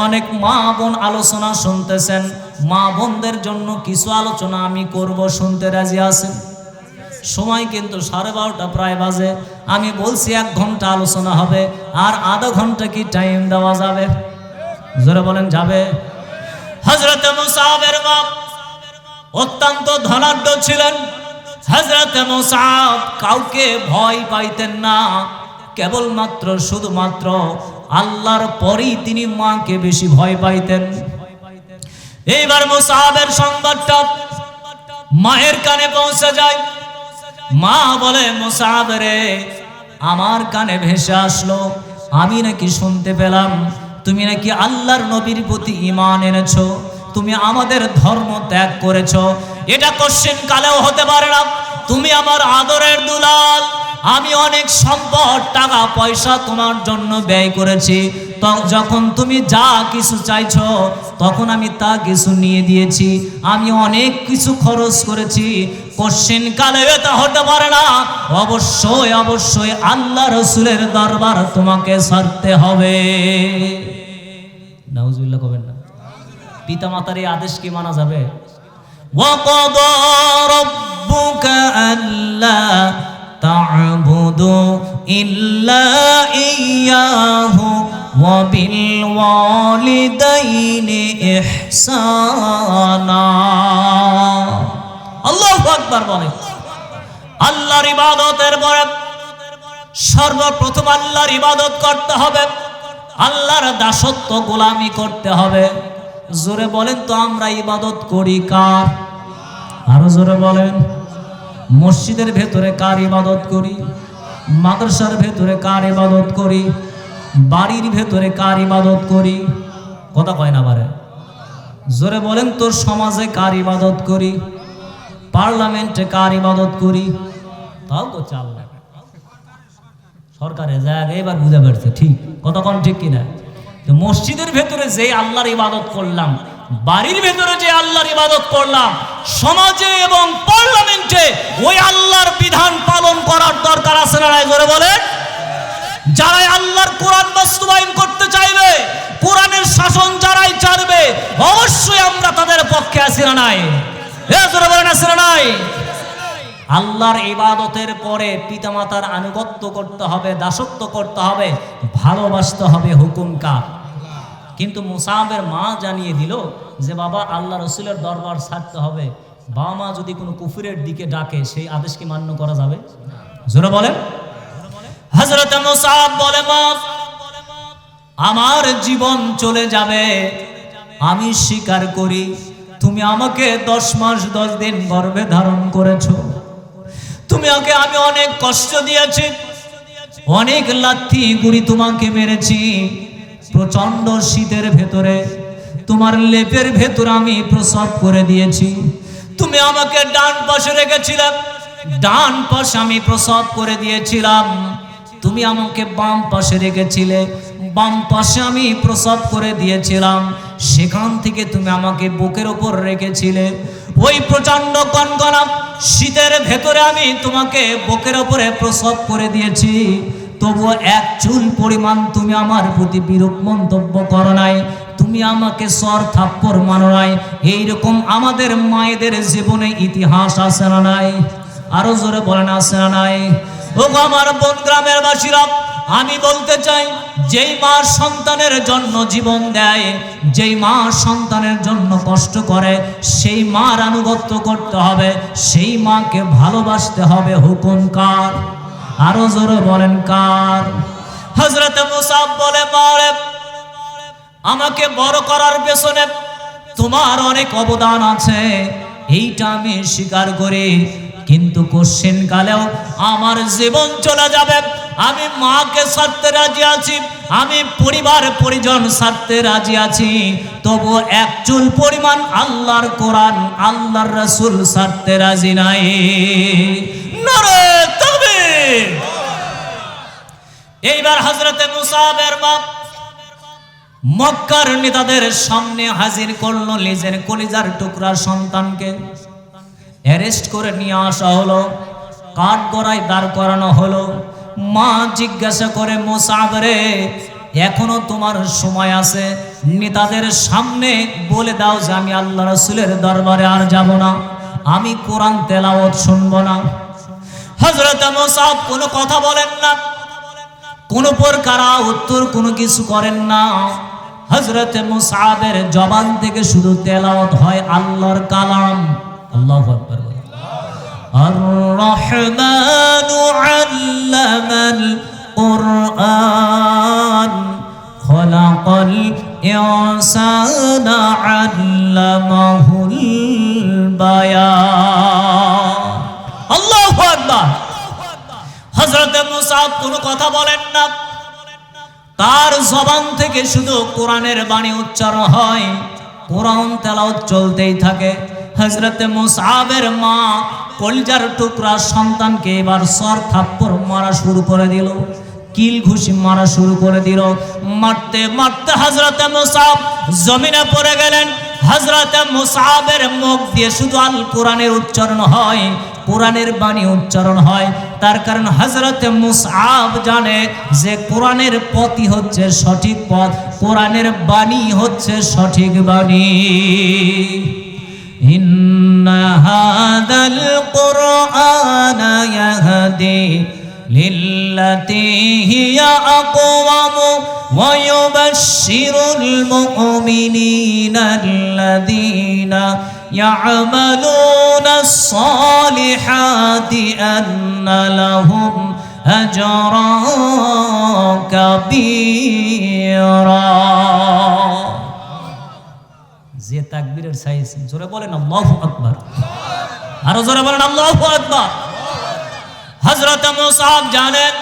অনেক মা বোন আলোচনা শুনতেছেন, মা বোনদের জন্য কিছু আলোচনা আমি করব, শুনতে রাজি আছেন? সময় কিন্তু 12:30 প্রায় বাজে। আমি বলছি 1 ঘন্টা আলোচনা হবে, আর আধা ঘন্টা কি টাইম দেওয়া যাবে? জোরে বলেন, যাবে? হযরত মুসআবের বাপ অত্যন্ত ধনাঢ্য ছিলেন। হযরত মুসআব কাউকে ভয় পাইতেন না, কেবলমাত্র শুধুমাত্র আল্লাহর পরেই তিনি মাকে বেশি ভয় পাইতেন। এইবার মুসআবের সংবাদটা মায়ের কানে পৌঁছে যায়। মা বলে, মুসআব রে, আমার কানে ভেসে আসলো, আমি নাকি শুনতে পেলাম তুমি নাকি আল্লাহর নবীর প্রতি ঈমান এনেছো, তুমি আমাদের ধর্ম ত্যাগ করেছো। এটা কোশ্চেন কালেও হতে পারে না। তুমি আমার আদরের দুলাল, আমি অনেক সম্পদ টাকা পয়সা তোমার জন্য ব্যয় করেছি, যখন তুমি যা কিছু চাইছো তখন আমি তা কিছু নিয়ে দিয়েছি, আমি অনেক কিছু খরচ করেছি। কোশ্চেন কালে এটা হতে পারে না। অবশ্যই অবশ্যই আল্লাহ রাসূলের দরবার তোমাকে ছাড়তে হবে। নাউজুবিল্লাহ কবেন না? পিতা মাতার এই আদেশ কি মানা যাবে? ওয়াকাদা রাব্বুকা আল্লা তা'বুদু ইল্লা ইয়্যাহু ওয়া বিল ওয়ালিদাইনি ইহসানা। আল্লাহু আকবার বলে। আল্লাহর ইবাদতের পরে সর্বপ্রথম আল্লাহর ইবাদত করতে হবে, আল্লাহর দাসত্ব গোলামি করতে হবে। জোরে বলেন তো, আমরা ইবাদত করি কার? আরো জোরে বলেন। মসজিদের ভেতরে কার ইবাদত করি? মাদ্রাসার ভেতরে কার ইবাদত করি? বাড়ির ভেতরে কার ইবাদত করি? কথা কয় না পারে। জোরে বলেন তো, সমাজে কার ইবাদত করি? পার্লামেন্টে কার ইবাদত করি? তাও তো চাল না সরকারে জায়গা। এবার বুঝে পারছে ঠিক কথা কোন ঠিক কিনা? তো মসজিদের ভেতরে যে আল্লাহর ইবাদত করলাম, বাড়ির ভেতরে যে আল্লাহর ইবাদত করলাম, সমাজে এবং পার্লামেন্টে ওই আল্লাহর বিধান পালন করার দরকার আছে না নাই? জোরে বলে। যারাই আল্লাহর কোরআন বাস্তবায়ন করতে চাইবে, কোরআনের শাসন যারাই চাইবে, অবশ্যই আমরা তাদের পক্ষে আছি না নাই? জোরে বলেন, আছি না নাই? আল্লাহর ইবাদতের পরে পিতামাতার আনুগত্য করতে হবে, দাসত্ব করতে হবে, ভালোবাসতে হবে। হুকুম কার? কিন্তু মুসআবের মা জানিয়ে দিল যে বাবা, আল্লাহ রাসূলের দরবার ছাড়তে হবে। বাবা মা যদি কোনো কুফরের দিকে ডাকে, সেই আদেশ কি মান্য করা যাবে? জোরে বলেন। হযরত মুসআব বলে, মা, আমার জীবন চলে যাবে, আমি স্বীকার করি তুমি আমাকে 10 মাস 10 দিন গর্ভে ধারণ করেছো, তুমি আমাকে আমি অনেক কষ্ট দিয়েছি, অনেক লাথি গুড়ি তোমাকে মেরেছি, প্রচন্ড শীতের ভেতরে তোমার লেপের ভেতর আমি প্রসব করে দিয়েছি। তুমি আমাকে ডান পাশে রেখেছিলে, ডান পাশে আমি প্রসব করে দিয়েছিলাম। তুমি আমাকে বাম পাশে রেখেছিলে, বাম পাশে আমি প্রসব করে দিয়েছিলাম। সেখান থেকে তুমি আমাকে বুকের ওপর রেখেছিলে। ওই প্রচন্ড কনকনা শীতের ভেতরে আমি তোমাকে বুকের ওপরে প্রসব করে দিয়েছি, তবুও এক চুল পরিমাণ তুমি আমার প্রতি বিরূপ মন্তব্য করো নাই, তুমি আমাকে সর থাপ্পড় মানো নাই। এইরকম আমাদের মায়েদের জীবনে ইতিহাস আছে না নাই? আরো জোরে বলেন আছে না নাই? ও আমার বোন গ্রামের বাসীরা, আমি বলতে চাই, যেই মা সন্তানের জন্য জীবন দেয়, যেই মা সন্তানের জন্য কষ্ট করে, সেই মার আনুগত্য করতে হবে, সেই মাকে ভালোবাসতে হবে। হুকুম কার? আরো জোরে বলেন কার? হযরত মুসাব বলে, মারে আমাকে বড় করার পেছনে তোমার অনেক অবদান আছে, এইটা আমি স্বীকার করি, কিন্তু কোশ্চেন কালেও আমার জীবন চলে যাবে, আমি মাকে ছাড়তে রাজি আছি, আমি পরিবার পরিজন ছাড়তে রাজি আছি, তবু এক চুল পরিমাণ আল্লাহর কোরআন, আল্লাহর রাসূল ছাড়তে রাজি নাই। নারে তাকবীর! এইবার হযরতে মুসাবের মা মক্কার নেতাদের সামনে হাজির করলো নিজের কলিজার টুকরা সন্তানকে। অ্যারেস্ট করে নিয়ে আসা হলো, কাঠগড়ায় দাঁড় করানো হলো। মা জিজ্ঞাসা করে, মুসাব রে, এখনো তোমার সময় আছে, নেতাদের সামনে বলে দাও যে আমি আল্লাহ রাসূলের দরবারে আর যাব না, আমি কোরআন তেলাওয়াত শুনব না। হযরত মুসাব কোনো কথা বলেন না, কোনো প্রকার উত্তর কোনো কিছু করেন না। হযরত মুসাবের জবান থেকে শুধু তেলাওয়াত হয় আল্লাহর কালাম। আল্লাহু আকবার। আর-রহমানু আল্লামাল কুরআন খলাকাল ইনসানা আল্লামাহুল বায়ান। আল্লাহু আকবার। হযরত মুসাব কোনো কথা বলেন না, তার জবান থেকে শুধু কোরআনের বাণী উচ্চারণ হয়, কোরআন তেলাওয়াত চলতেই থাকে। হযরত মুসাবের মা কলিজার টুকরা সন্তানকে এবার সর থাপ্পড় মারা শুরু করে দিল, কিল ঘুষি মারা শুরু করে দিল। মারতে মারতে হযরত মুসাব জমিনে পড়ে গেলেন। হযরত মুসাবের মুখ দিয়ে শুধু আল কোরআনের উচ্চারণ হয়, কোরআনের বাণী উচ্চারণ হয়। তার কারণ হযরত মুসাব জানে যে কোরআনের পথই হচ্ছে সঠিক পথ, কোরআনের বাণী হচ্ছে সঠিক বাণী। ইন্না হাদাল কুরআনা ইয়াহদি লিল্লাতি হিয়া আকওয়াম ওয়া ইউবাশশিরুল মুমিনিনা আল্লাযীনা ইয়া'মালুনাস সালিহাতি আন্না লাহুম আজরান কাবীরা। যে তাকবীরের সাইজ, জোরে বলেন আল্লাহু আকবার। আরো জোরে বলেন আল্লাহু আকবার। হযরত মুসাব জানেন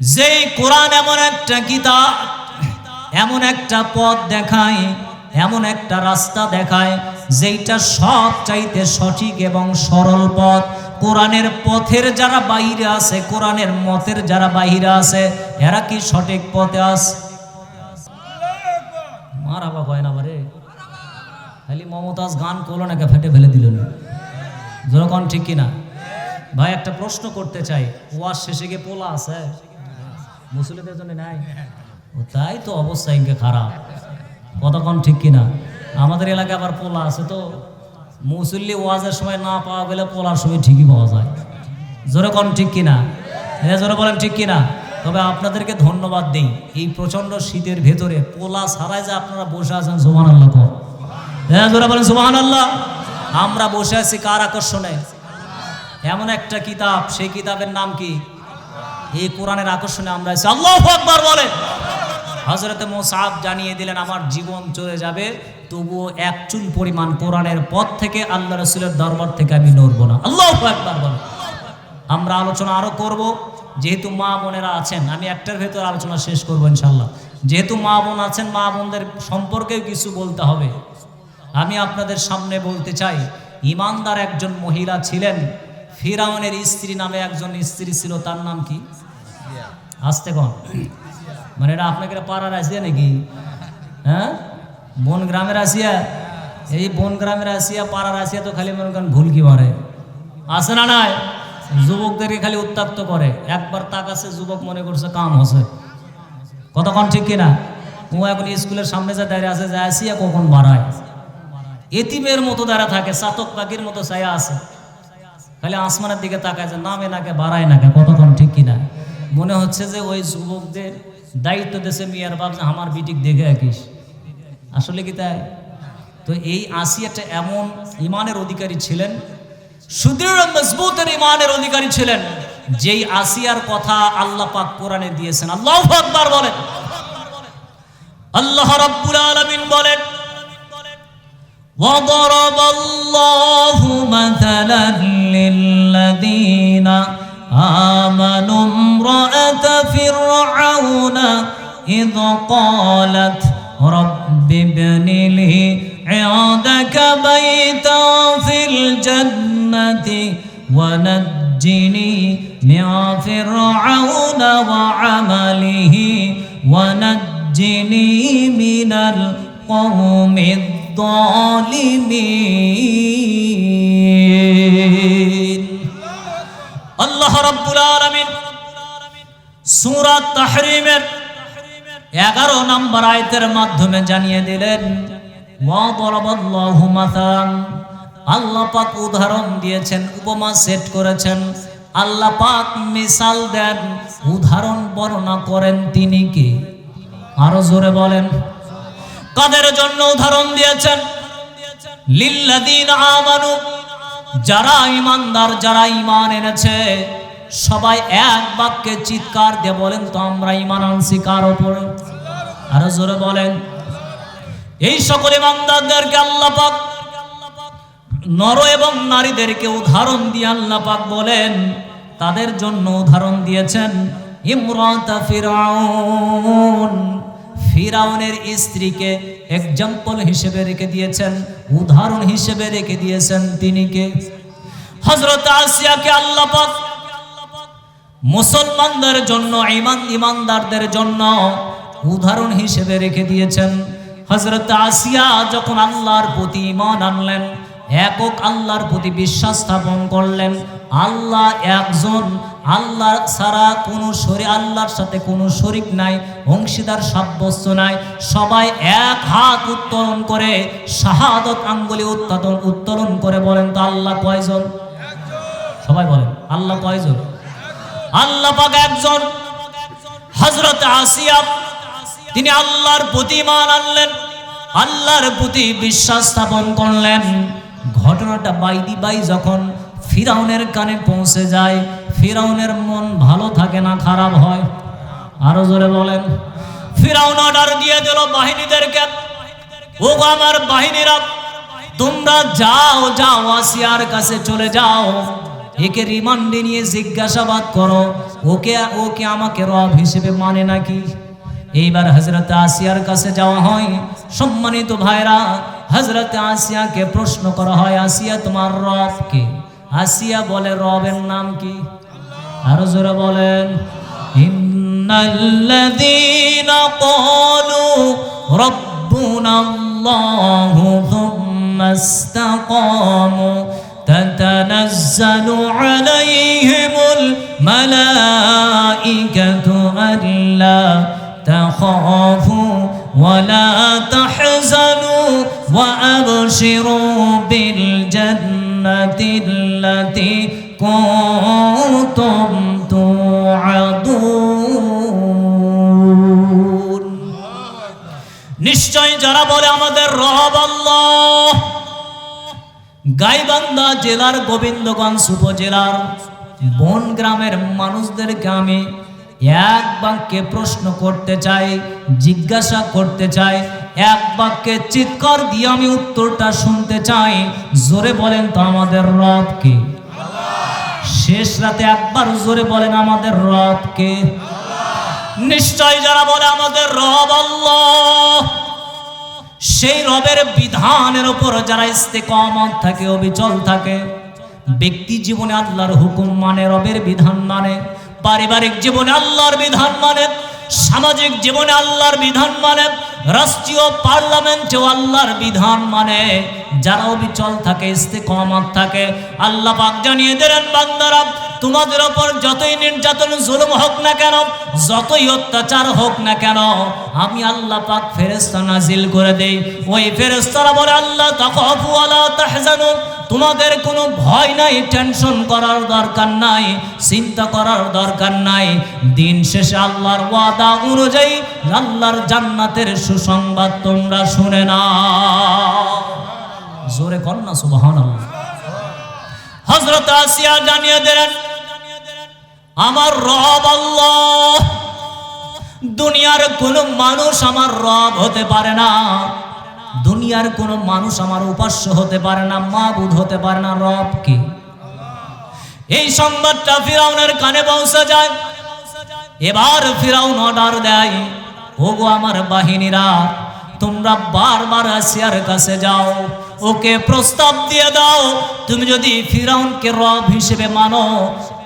যে কোরআন এমন একটা কিতাব, এমন একটা পথ দেখায়, এমন একটা রাস্তা দেখায় যেটা সব চাইতে সঠিক এবং সরল পথ। কোরআনের পথের যারা বাইরে আছে, কোরআনের মতের যারা বাইরে আছে, এরা কি সঠিক পথে আছে? মারাবা কয় না বারে, খালি মমতাজ গান করলো নাকি ফেটে ফেলে দিল না, যখন ঠিক কিনা? ভাই একটা প্রশ্ন করতে চাই, ওয়াজ শেষে গিয়ে পোলা আছে মুসলিমদের জন্য নাই? ও তাই তো অবস্থা ইনকে খারাপ, কতক্ষণ ঠিক কিনা? আমাদের এলাকায় আবার পোলা আছে, তো মুসল্লি ওয়াজের সময় না পাওয়া গেলে পোলার সময় ঠিকই পাওয়া যায়। জোরে কোন ঠিক কিনা? জোরে বলেন ঠিক কিনা? তবে আপনাদেরকে ধন্যবাদ দিই, এই প্রচন্ড শীতের ভেতরে পোলা ছাড়াই যে আপনারা বসে আছেন, সুবহানাল্লাহ কর। জোরে বলেন সুবহানাল্লাহ। আমরা বসে আছি কার আকর্ষণে? এমন একটা কিতাব, সেই কিতাবের নাম কি? এই কোরআনের আকর্ষণে আমরা আছি। আল্লাহু আকবার বলেন। হযরত মুসাব জানিয়ে দিলেন, আমার জীবন চলে যাবে, তবুও এক চুল পরিমাণ কোরআনের পথ থেকে, আল্লাহ রাসূলের দরবার থেকে আমি নড়ব না। আল্লাহু আকবার বলেন। আমরা আলোচনা আরো করব, যেহেতু মা বোনেরা আছেন, আমি একটার ভেতর আলোচনা শেষ করবো ইনশাল্লাহ। যেহেতু মা বোন আছেন, মা বোনদের সম্পর্কেও কিছু বলতে হবে। আমি আপনাদের সামনে বলতে চাই, ইমানদার একজন মহিলা ছিলেন, ফিরাউনের স্ত্রী নামে একজন স্ত্রী ছিল, তার নাম কি? আসতে কন, মানে এটা আপনাকে পাড়ার আসিয়া নাকি? হ্যাঁ, বন গ্রামের আসিয়া, এই বন গ্রামের আসিয়া পাড়ার আসিয়া তো খালি মনে করেন ভুল কি মারে, আসে না নাই? যুবকদেরকে খালি উত্ত্যক্ত করে, একবার তাকাছে যুবক মনে করছে কাম হচ্ছে, কতক্ষণ ঠিক কিনা? ও এখন স্কুলের সামনে যা দাঁড়িয়ে আছে, যা আসিয়া কখন বাড়ায়, এতিমের মতো দাঁড়া থাকে, চাতক পাখির মতো ছায়া আছে, খালি আসমানের দিকে তাকায়, যে নামে নাকে বাড়ায় নাকে, কতক্ষণ ঠিক কিনা? মনে হচ্ছে যে ওই যুবকদের দায়িত্ব দেশে মেয়ের বাপ, যে আমার বিটিক দেখে রাখিস, আসলে কি তাই? তো এই আসিয়াটা এমন ইমানের অধিকারী ছিলেন, সুদৃঢ় মজবুতের ইমানের অধিকারী ছিলেন, যেই আসিয়ার কথা আল্লাহ পাক কোরআনে দিয়েছেন। আল্লাহু আকবার বলেন। আল্লাহ রাব্বুল আলামিন বলেন, وضرب الله مثلا للذين آمنوا امرأة فرعون إذ قالت رب ابن لي عندك بيتا في الجنة ونجني من فرعون وعمله ونجني من القوم الظالمين। আল্লাহ রাব্বুল আলামিন সূরা তাহরীমের 11 নম্বর আয়াতের মাধ্যমে জানিয়ে দিলেন, ওয়া দারাবাল্লাহু মাসালান, আল্লাহ পাক উদাহরণ দিয়েছেন, উপমা সেট করেছেন, আল্লাহ পাক মিসাল দেন, উদাহরণ বর্ণনা করেন, তিনি কি? আরো জোরে বলেন। কাদের জন্য উদাহরণ দিয়েছেন? লিল্লাযীনা আমানু, যারা ঈমানদার, যারা ঈমান এনেছে, সবাই এক বাক্যে চিৎকার দিয়ে বলেন তো, আমরা ঈমান আনছি কার উপরে? আরো জোরে বলেন। এই সকল ঈমানদারদেরকে আল্লাহ পাক, নর এবং নারীদেরকে উদাহরণ দিয়ে আল্লাহ পাক বলেন, তাদের জন্য উদাহরণ দিয়েছেন ইমরাতা ফিরআউন, ফিরাউনের স্ত্রীকে এক্সাম্পল হিসেবে রেখে দিয়েছেন, উদাহরণ হিসেবে রেখে দিয়েছেন, তিনি কে? হযরত আসিয়াকে আল্লাহ পাক মুসলমানদের জন্য, ঈমানদারদের জন্য উদাহরণ হিসেবে রেখে দিয়েছেন। হযরত আসিয়া যখন আল্লাহর প্রতি ঈমান আনলেন, একক আল্লাহর প্রতি বিশ্বাস স্থাপন করলেন, আল্লাহ একজন, আল্লাহ ছাড়া কোনো আল্লাহর সাথে কোনো শরীক নাই, অংশীদার সাব্যস্ত নাই, সবাই এক হাত উত্তোলন করে, শাহাদত আঙ্গুলি উত্তোলন করে বলেন তো আল্লাহ কয়জন? সবাই বলেন, আল্লাহ কয়জন? আল্লাহ পাক একজন। হযরত আসিয়া তিনি আল্লাহর প্রতি ঈমান আনলেন, আল্লাহর প্রতি বিশ্বাস স্থাপন করলেন। ঘটনাটা বাই যখন ফিরাউনের কানে পৌঁছে যায়, ফিরাউনের মন ভালো থাকে না, খারাপ হয়? আরো জোরে বলেন। ফিরাউন অর্ডার দিয়ে দিল বাহিনীদেরকে, ও আমার বাহিনীরা, তোমরা যাও আসিয়ার কাছে চলে যাও, একে রিমান্ডে নিয়ে জিজ্ঞাসাবাদ করো, ওকে আমাকে রব হিসেবে মানে নাকি? এইবার হযরত আসিয়ার কাছে যাওয়া হয়। সম্মানিত ভাইরা, হযরত আসিয়াকে প্রশ্ন করা হয়, আসিয়া তোমার রব কে? আসিয়া বলে, রবের নাম কি? আরো জোরে বলেন। ইন্নাল্লাযীনা ক্বালু রাব্বুনাল্লাহু থুম্মা ইসতাকামু তাতানাজ্জালু আলাইহিমুল মালাঈকাতু আল্লা তাখাফু ওয়ালা তাহজানু ওয়া আবশিরু বিল জান্নাতিল্লাতী কুনতুম তুআদুন। নিশ্চয় যারা বলে আমাদের রব আল্লাহ, গাইবান্ধা জেলার গোবিন্দগঞ্জ উপজেলার বন গ্রামের মানুষদেরকে আমি এক বাক্যে প্রশ্ন করতে চাই, জিজ্ঞাসা করতে চাই, এক বাক্যে চিৎকার দিয়ে আমি উত্তরটা শুনতে চাই। জোরে বলেন তো আমাদের রব কে? শেষ রাতে একবার জোরে বলেন আমাদের রব কে? নিশ্চয় যারা বলে আমাদের রব আল্লাহ, সেই রবের বিধানের উপর যারা ইস্তেকামত থাকে, অবিচল থাকে, ব্যক্তি জীবনে আল্লাহর হুকুম মানে, রবের বিধান মানে, পারিবারিক জীবনে আল্লাহর বিধান মানে, সামাজিক জীবনে আল্লাহর বিধান মানে, রাষ্ট্রীয় পার্লামেন্টেও আল্লাহর বিধান মানে, যারা অবিচল থাকে, ইস্তেকামত থাকে, আল্লাহ পাক জানিয়ে দিলেন বান্দারা তোমাদের উপর যতই নির্যাতন জুলুম হোক না কেন, যতই অত্যাচার হোক না কেন, আমি আল্লাহ পাক ফেরেশতা নাজিল করে দেই। ওই ফেরেশতারা বলে আল্লাহ তাখাফু ওয়ালা তাহজানু, তোমাদের কোনো ভয় নাই, টেনশন করার দরকার নাই, চিন্তা করার দরকার নাই। দিন শেষে আল্লাহর ওয়াদা অনুযায়ী আল্লাহর জান্নাতের সুসংবাদ তোমরা শুনে নাও। জোরে কর না সুবহানাল্লাহ। হযরত আসিয়া জানিয়ে দিলেন আমার রব আল্লাহ, দুনিয়ার কোন মানুষ আমার রব হতে পারে না, দুনিয়ার কোন মানুষ আমার উপাস্য হতে পারে না, মাবুদ হতে পারে না, রব কি? এই সংবাদটা ফিরাউনের কানে পৌঁছে যায়। এবার ফিরাউন অর্ডার দেয়, ওগো আমার বাহিনীরা, তোমরা বারবার আসিয়ার কাছে যাও, ওকে প্রস্তাব দিয়ে দাও, তুমি যদি ফিরাউনকে রব হিসেবে মানো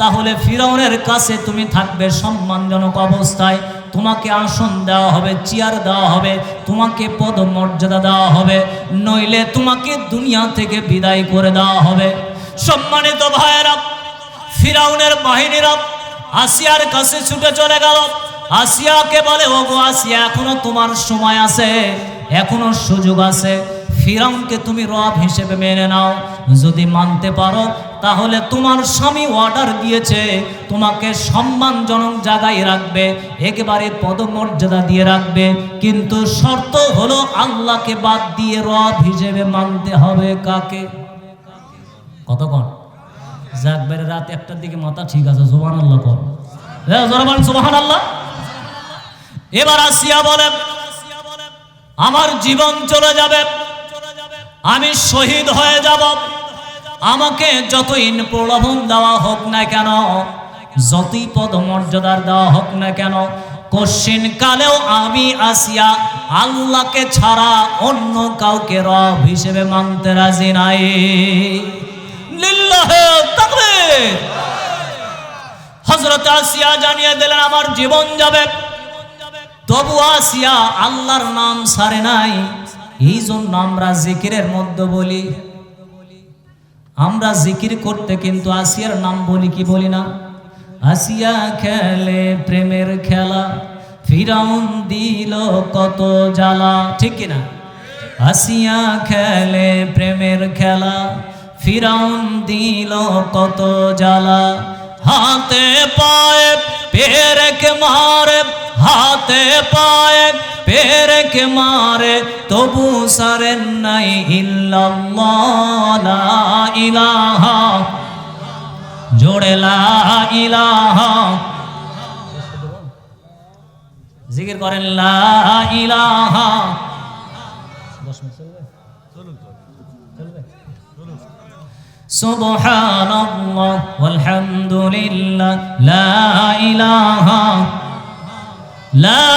তাহলে ফিরাউনের কাছে তুমি থাকবে সম্মানজনক অবস্থায়, তোমাকে আসন দেওয়া হবে, চেয়ার দেওয়া হবে, তোমাকে পদমর্যাদা দেওয়া হবে, নইলে তোমাকে দুনিয়া থেকে বিদায় করে দেওয়া হবে। সম্মানিত ভাইয়েরা, ফিরাউনের বাহিনীরা আসিয়ার কাছে ছুটে চলে গেল। আসিয়াকে বলে ওগো আসিয়া, এখনো তোমার সময় আছে, এখনো সুযোগ আছে, ফিরাউনকে তুমি রব হিসেবে মেনে নাও। যদি মানতে পারো তাহলে তোমার স্বামী অর্ডার দিয়েছে তোমাকে সম্মানজনক জায়গায় রাখবে, একেবারে পদমর্যাদা দিয়ে রাখবে, কিন্তু শর্ত হলো আল্লাহকে বাদ দিয়ে রব হিসেবে মানতে হবে কাকে? কতক্ষণ? জাগবের রাত 1টার দিকে মাথা ঠিক আছে, সুবহানাল্লাহ কর, সুবহানাল্লাহ। এবার আসিয়া বলে আমার জীবন চলে যাবে, আমি শহীদ হয়ে যাব, আমাকে যতই প্রলোভন দেওয়া হোক না কেন, যতই পদমর্যাদার দেওয়া হোক না কেন, কশিন কালেও আমি আসিয়া আল্লাহকে ছাড়া অন্য কাউকে রব হিসেবে মানতে রাজি নাই। লিল্লাহে তাকবীর। হযরত আসিয়া জানিয়ে দিলেন আমার জীবন যাবে, তবু আসিয়া আল্লাহর নাম ছাড়ে নাই। এই জন্য আমরা জিকিরের মধ্যে বলি, আমরা জিকির করতে কিন্তু আসিয়ার নাম বলি কি বলি না? আসিয়া খেলে প্রেমের খেলা, ফিরাউন দিল কত জ্বালা, ঠিক কিনা? আসিয়া খেলে প্রেমের খেলা, ফিরাউন দিল কত জ্বালা, হাতে পায়ে পেরেক মারে, হাতে পায়ে পেরেক মারে, তবু সারেন নাই ইল্লাল্লাহ লা ইলাহা, জোড়ে লা ইলাহা, জিকির করেন লা ইলাহা। সুবহানাল্লাহ ওয়ালহামদুলিল্লাহ লা ইলাহা, লা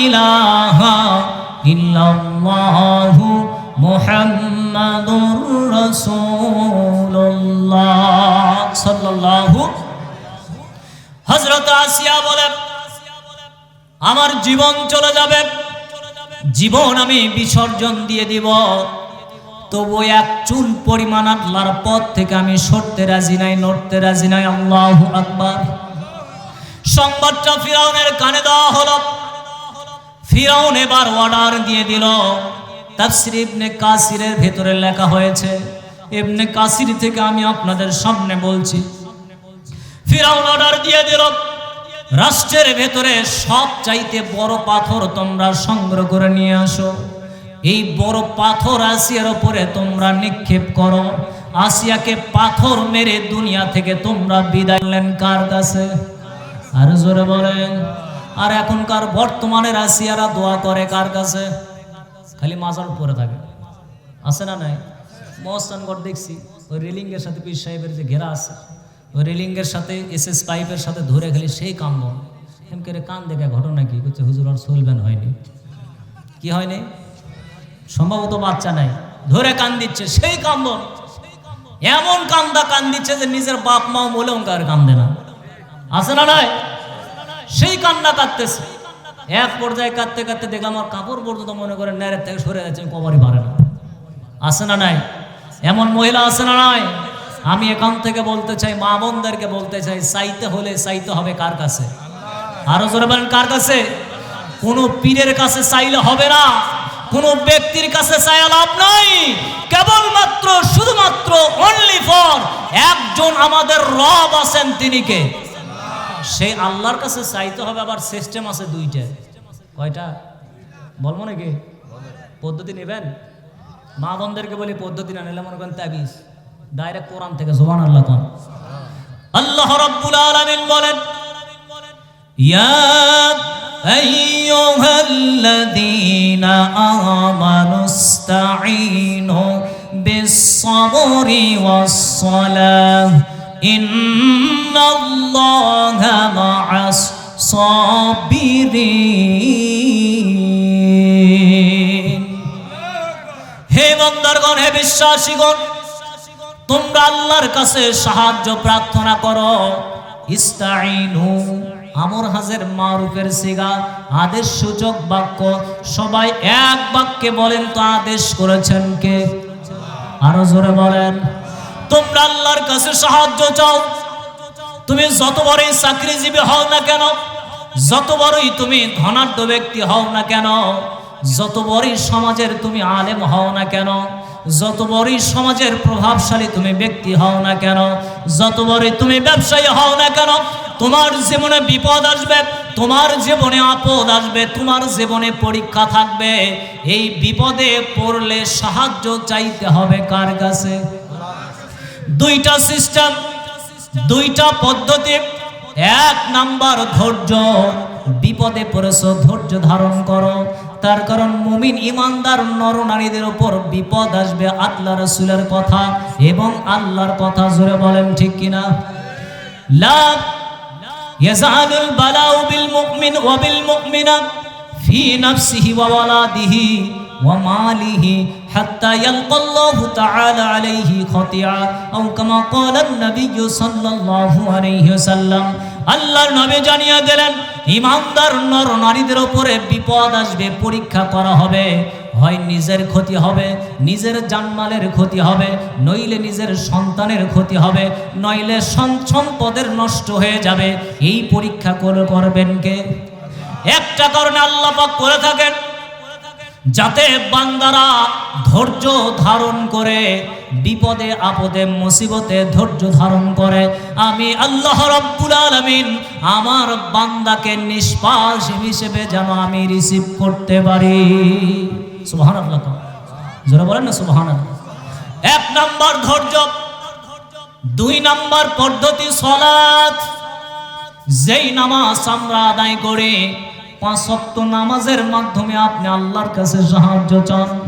ইলাহা ইল্লাল্লাহু মুহাম্মাদুর রাসূলুল্লাহ সাল্লাল্লাহু। হযরত আসিয়া বলে আমার জীবন চলে যাবে, জীবন আমি বিসর্জন দিয়ে দিব, তবু এক চুল পরিমাণ আল্লাহর পথ থেকে আমি সরতে রাজি নাই, নড়তে রাজি নাই। আল্লাহু আকবার। সংবাদটা ফিরাউনের কানে দেওয়া হলো। ফিরাউন এবার অর্ডার দিয়ে দিল। তাফসীর ইবনে কাসিরের ভেতরে লেখা হয়েছে, ইবনে কাসির থেকে আমি আপনাদের সামনে বলছি। ফিরাউন অর্ডার দিয়ে দিল রাষ্ট্রের ভেতরে সব চাইতে বড় পাথর তোমরা সংগ্রহ করে নিয়ে আসো, এই বড় পাথর আসিয়ার উপরে তোমরা নিক্ষেপ করো, আসিয়াকে পাথর মেরে দুনিয়া থেকে তোমরা বিদায় নেন। কার কাছে? আর জোরে বলেন। আর এখনকার বর্তমানের আসিয়ারা দোয়া করে কার কাছে? খালি মাজার পরে থাকে, আছে না নাই? মহস্তানগড় দেখছি ওই রেলিংয়ের সাথে পীর সাহেবের যে ঘেরা আছে, ওই রেলিংয়ের সাথে এসএস পাইপের সাথে ধরে খেলে সেই কামবন এম করে কান দেখে ঘটনা কি করছে হুজুর আর চলবেন হয়নি কি হয়নি সম্ভবত বাচ্চা নাই ধরে কান দিচ্ছে সেই কান্দন এমন কান দিচ্ছে যে নিজের বাপ মাও বলে ওঙ্কার কান্দে না আছে না নাই সেই কান্না কাঁদতেছে এক পর্যায়ে কাঁদতে কাঁদতে দেখলাম আমার কাপড় পর্যন্ত মনে করে নেড়ের থেকে সরে যাচ্ছে কবরই পারে না আছে না নাই এমন মহিলা আছে না নাই আমি এখান থেকে বলতে চাই মা বোনদেরকে বলতে চাই চাইতে হলে চাইতে হবে কার কাছে আরো জোরে বলেন কার কাছে কোনো পীরের কাছে চাইলে হবে না কোনো ব্যক্তির কাছে চাইয়া লাভ নাই কেবলমাত্র শুধুমাত্র অনলি ফর একজন আমাদের রব আছেন তিনি কে সেই আল্লাহর কাছে চাইতে হবে আবার সিস্টেম আছে দুইটা কয়টা বলবো নাকি পদ্ধতি নেবেন মা বোনদেরকে বলি পদ্ধতি না নিলে মনে করেন তাবিজ ডাইরেক্ট কোরআন থেকে সুবহানাল্লাহ কোন আল্লাহ রাব্বুল আলামিন বলেন ইয়া আইয়ুহাল্লাযীনা আমানুস্তাঈনু বিস-সাবরি ওয়াস-সালাহ ইন্নাল্লাহা মা'আস সাবিরিন হে বান্দারগণ হে বিশ্বাসীগণ তোমরা আল্লাহর কাছে সাহায্য প্রার্থনা করো ইস্তাঈনু আমর হাজের মারুফের সিগা আদেশ সূচক বাক্য সবাই এক বাক্যে বলেন তো আদেশ করেছেন কে আরো জোরে বলেন তোমরা আল্লাহর কাছে সাহায্য চাও তুমি যত বড়ই চাকরিজীবী হও না কেন যত বড়ই তুমি ধনাঢ্য ব্যক্তি হও না কেন যত বড়ই সমাজের তুমি আলেম হও না কেন যত বড়ই সমাজের প্রভাবশালী তুমি ব্যক্তি হও না কেন যত বড়ই তুমি ব্যবসায়ী হও না কেন তোমার জীবনে বিপদ আসবে তোমার জীবনে আপদ আসবে তোমার জীবনে পরীক্ষা থাকবে এই বিপদে পড়লে সাহায্য চাইতে হবে কার কাছে দুইটা সিস্টেম দুইটা পদ্ধতি এক নাম্বার ধৈর্য বিপদে পড়েছো ধৈর্য ধারণ করো তার কারণ মুমিন ইমানদার নরনারীদের উপর বিপদ আসবে আল্লাহ রাসূলের কথা এবং আল্লাহর কথা জোরে বলেন ঠিক কিনা লা ইয়াজালুল বালাউ বিল মুমিন ওয়া বিল মুমিনা ফি নাফসিহি ওয়া ওয়ালাদিহি ওয়া মালিহি হাত্তা ইয়ালকাল্লাহু তাআলা আলাইহি খাতিয়া আও কামা ক্বালা নবী সাল্লাল্লাহু আলাইহি ওয়াসাল্লাম আল্লাহর নবী জানিয়ে দিলেন ইমানদার নর নারীদের উপরে বিপদ আসবে পরীক্ষা করা হবে হয় নিজের ক্ষতি হবে নিজের জানমালের ক্ষতি হবে নইলে নিজের সন্তানের ক্ষতি হবে নইলে সম্পদের নষ্ট হয়ে যাবে এই পরীক্ষা করবেন কে একটা কারণে আল্লাহ পাক করে থাকেন যাতে বান্দারা ধৈর্য ধারণ করে বিপদে আপদে মুসিবতে ধৈর্য ধারণ করে আমি আল্লাহ রাব্বুল আলামিন আমার বান্দাকে নিষ্পাস হিসেবে যেন আমি রিসিভ করতে পারি সুবহানাল্লাহ জোরে বলেন না সুবহানাল্লাহ এক নাম্বার ধৈর্য দুই নাম্বার পদ্ধতি সালাত যেই নামাজ আমরা আদায় করে পাঁচ ওয়াক্ত নামাজের মাধ্যমে আপনি আল্লাহর কাছে সাহায্য চান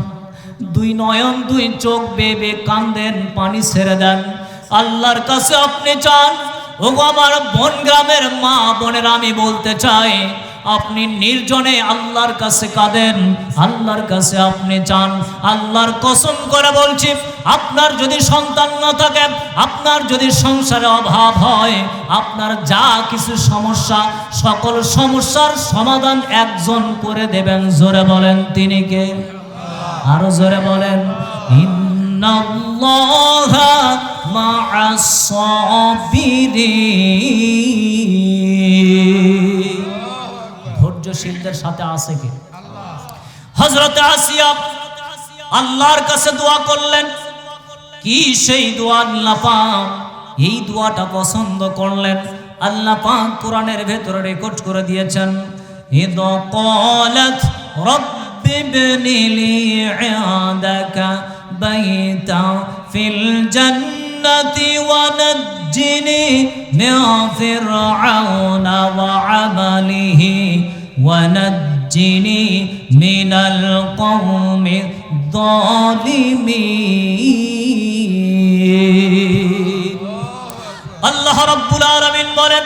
দুই নয়ন দুই চোখ বেবে কান্দেন পানি ছেড়ে দেন আল্লাহর কাছে আপনি চান ওগো আমার বন গ্রামের মা বোনের আমি বলতে চাই আপনি নির্জনে আল্লাহর কাছে কাঁদেন আল্লাহর কাছে আপনি চান আল্লাহর কসম করে বলছি আপনার যদি সন্তান না থাকে আপনার যদি সংসারে অভাব হয় আপনার যা কিছু সমস্যা সকল সমস্যার সমাধান একজন করে দেবেন জোরে বলেন তিনি কে আরো জোরে বলেন ইন্নাল্লাহা মা'আস সাবিরিন ধৈর্যশীলদের সাথে আছে কে হযরত আসিয়া আল্লাহর কাছে দোয়া করলেন কি সেই দোয়া আল্লাহ পাক এই দোয়াটা পছন্দ করলেন আল্লাহ পাক কোরআনের ভেতরে রেকর্ড করে দিয়েছেন ইদা ক্বালাত রাব্বি ইবনি লি ইনদাকা বাইতা ফিল জান্নাতি ওয়া নাজ্জিনি মিন ফিরআউনা ওয়া আমালিহি ওয়া নাজ্জিনি মিনাল কওমি যালিমিন আল্লাহ রাব্বুল আলামিন বলেন,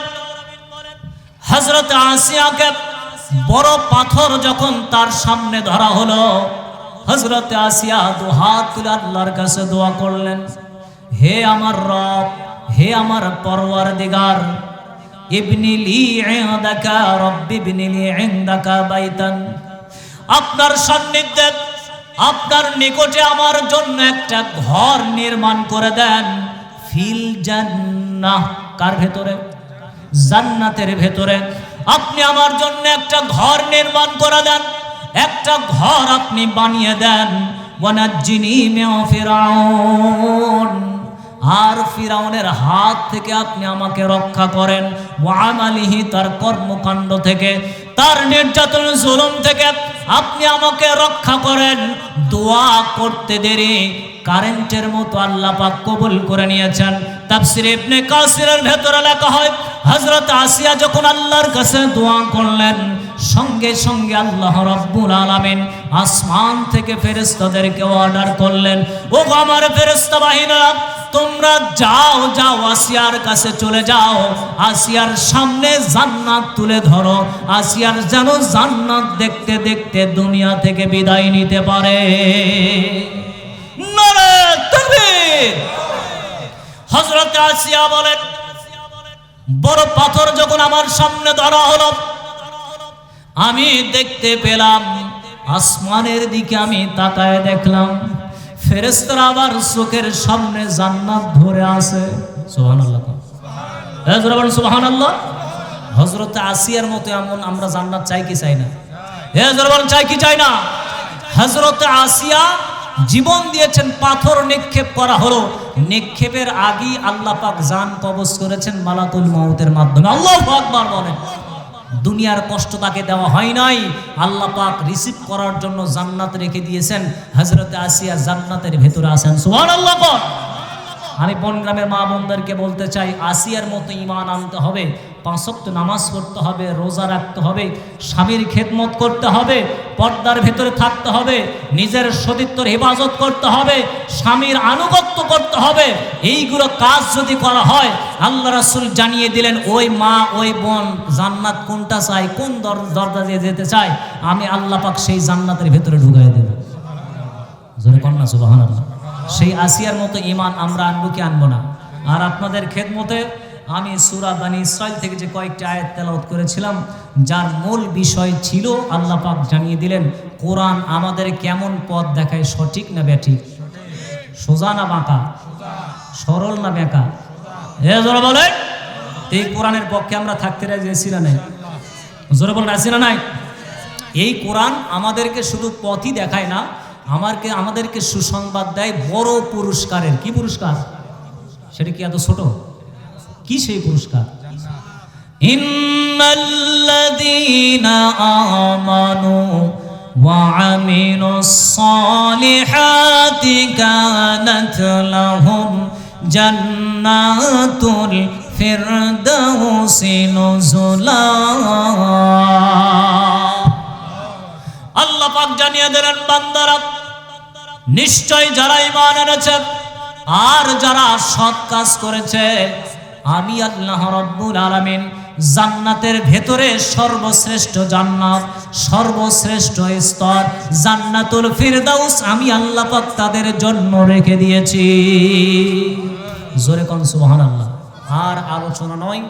হযরত আসিয়াকে বড় পাথর যখন তার সামনে ধরা হলো, হযরত আসিয়া দুহাত তুলে আল্লাহর কাছে দোয়া করলেন, হে আমার রব, হে আমার পরওয়ারদিগার, ইবনি লি ইনদাকা রব্বি ইবনি লি ইনদাকা বাইতান, আপনার সান্নিধ্যে আপনার নিকটে আমার জন্য একটা ঘর নির্মাণ করে দেন, ফিল জান্নাহ, কার ভেতরে? জান্নাতের ভেতরে। আপনি আমার জন্য একটা ঘর নির্মাণ করে দেন, একটা ঘর আপনি বানিয়ে দেন। ওয়ানাজ্জিনি মিন ফিরাউন, আর ফিরাউনের হাত থেকে আপনি আমাকে রক্ষা করেন। ওয়া আমালিহি, তার কর্মকাণ্ড থেকে, তার নির্যাতন জুলুম থেকে আপনি আমাকে রক্ষা করেন। দোয়া করতে দেরি কারেন্টের মতো আল্লাহ পাক কবুল করে নিয়েছেন। তাফসীর ইবনে কাসিরের ভেতরে লেখা হয়, হযরত আসিয়া যখন আল্লাহর কাছে দোয়া করলেন, সঙ্গে সঙ্গে আল্লাহ রাব্বুল আলামিন আসমান থেকে ফেরেশতাদেরকে অর্ডার করলেন, ও আমার ফেরেশতা বাহিনীরা, তোমরা যাও যাও আসিয়ার কাছে চলে যাও, আসিয়ার সামনে জান্নাত তুলে ধরো, আসিয়ার যেন জান্নাত দেখতে দেখতে দুনিয়া থেকে বিদায় নিতে পারে। নারে তাকবীর। হযরত আসিয়া বলেন, বড় পাথর যখন আমার সামনে ধরা হলো, আমি দেখতে পেলাম আসমানের দিকে, আমি তাকায় দেখলাম ফেরেশতারা আবার চোখের সামনে জান্নাত ধরে আছে। সুবহানাল্লাহ, সুবহানাল্লাহ। হযরত আসিয়ার মতো এমন আমরা জান্নাত চাই কি চাই না? চাই কি চাই না? হযরত আসিয়া জীবন দিয়েছেন, পাথর নিক্ষেপ করা হলো, নিক্ষেপের আগেই আল্লাহ পাক জান কবজ করেছেন মালাকুল মউতের মাধ্যমে। আল্লাহু আকবার বলেন। দুনিয়ার কষ্ট তাকে দেওয়া হয় নাই, আল্লাহ পাক রিসিভ করার জন্য জান্নাত রেখে দিয়েছেন। হযরত আসিয়া জান্নাতের ভেতরে আছেন। সুবহানাল্লাহ। আমি বনগ্রামের মা বোনদেরকে বলতে চাই, আসিয়ার মতো ঈমান আনতে হবে, 5 ওয়াক্ত নামাজ পড়তে হবে, রোজা রাখতে হবে, স্বামীর খেদমত করতে হবে, পর্দার ভেতরে থাকতে হবে, নিজের সতীত্বর হেফাজত করতে হবে, স্বামীর আনুগত্য করতে হবে। এইগুলো কাজ যদি করা হয়, আল্লাহ রাসূল জানিয়ে দিলেন, ওই মা ওই বোন জান্নাত কোনটা চাই, কোন দরজা দিয়ে যেতে চায়, আমি আল্লাহ পাক সেই জান্নাতের ভেতরে ঢুকাই দেব। জোরে কন্যা সুবহানাল্লাহ। সেই আসিয়ার মতো ঈমান আমরা আনবো কি আনবো না? আর আপনাদের খেদমতে আমি সূরা বনী ইসরাঈল থেকে যে কয়েকটি আয়াত তেলাওয়াত করেছিলাম, যার মূল বিষয় ছিল আল্লাহ পাক জানিয়ে দিলেন কোরআন আমাদের কেমন পথ দেখায়, সঠিক না ব্যাঠিক, সোজা না বাঁকা, সরল না বেঁকা। জোরে বলে, এই কোরআনের পক্ষে আমরা থাকতে রাজি আছি না নাই? জোরে বলেন, আছি না নাই? এই কোরআন আমাদেরকে শুধু পথই দেখায় না, আমাদেরকে সুসংবাদ দেয় বড় পুরস্কারের। কি পুরস্কার? সেটা কি এত ছোট? কি সেই পুরস্কার? ইন্নাল্লাযীনা আমানু ওয়া আমিলুস সালিহাতি কানাত লাহুম জান্নাতুল ফিরদাউসি নুজুলা। আল্লাহ পাক জানিয়ে দিলেন, বান্দারা, নিশ্চয় যারা ঈমান এনেছে আর যারা সৎ কাজ করেছে, আমি আল্লাহ রাব্বুল আলামিন জান্নাতের ভেতরে সর্বশ্রেষ্ঠ জান্নাত, সর্বশ্রেষ্ঠ স্তর জান্নাতুল ফিরদাউস আমি আল্লাহ পাক তাদের জন্য রেখে দিয়েছি। জোরে কোন সুবহানাল্লাহ। আর আলোচনা নয়,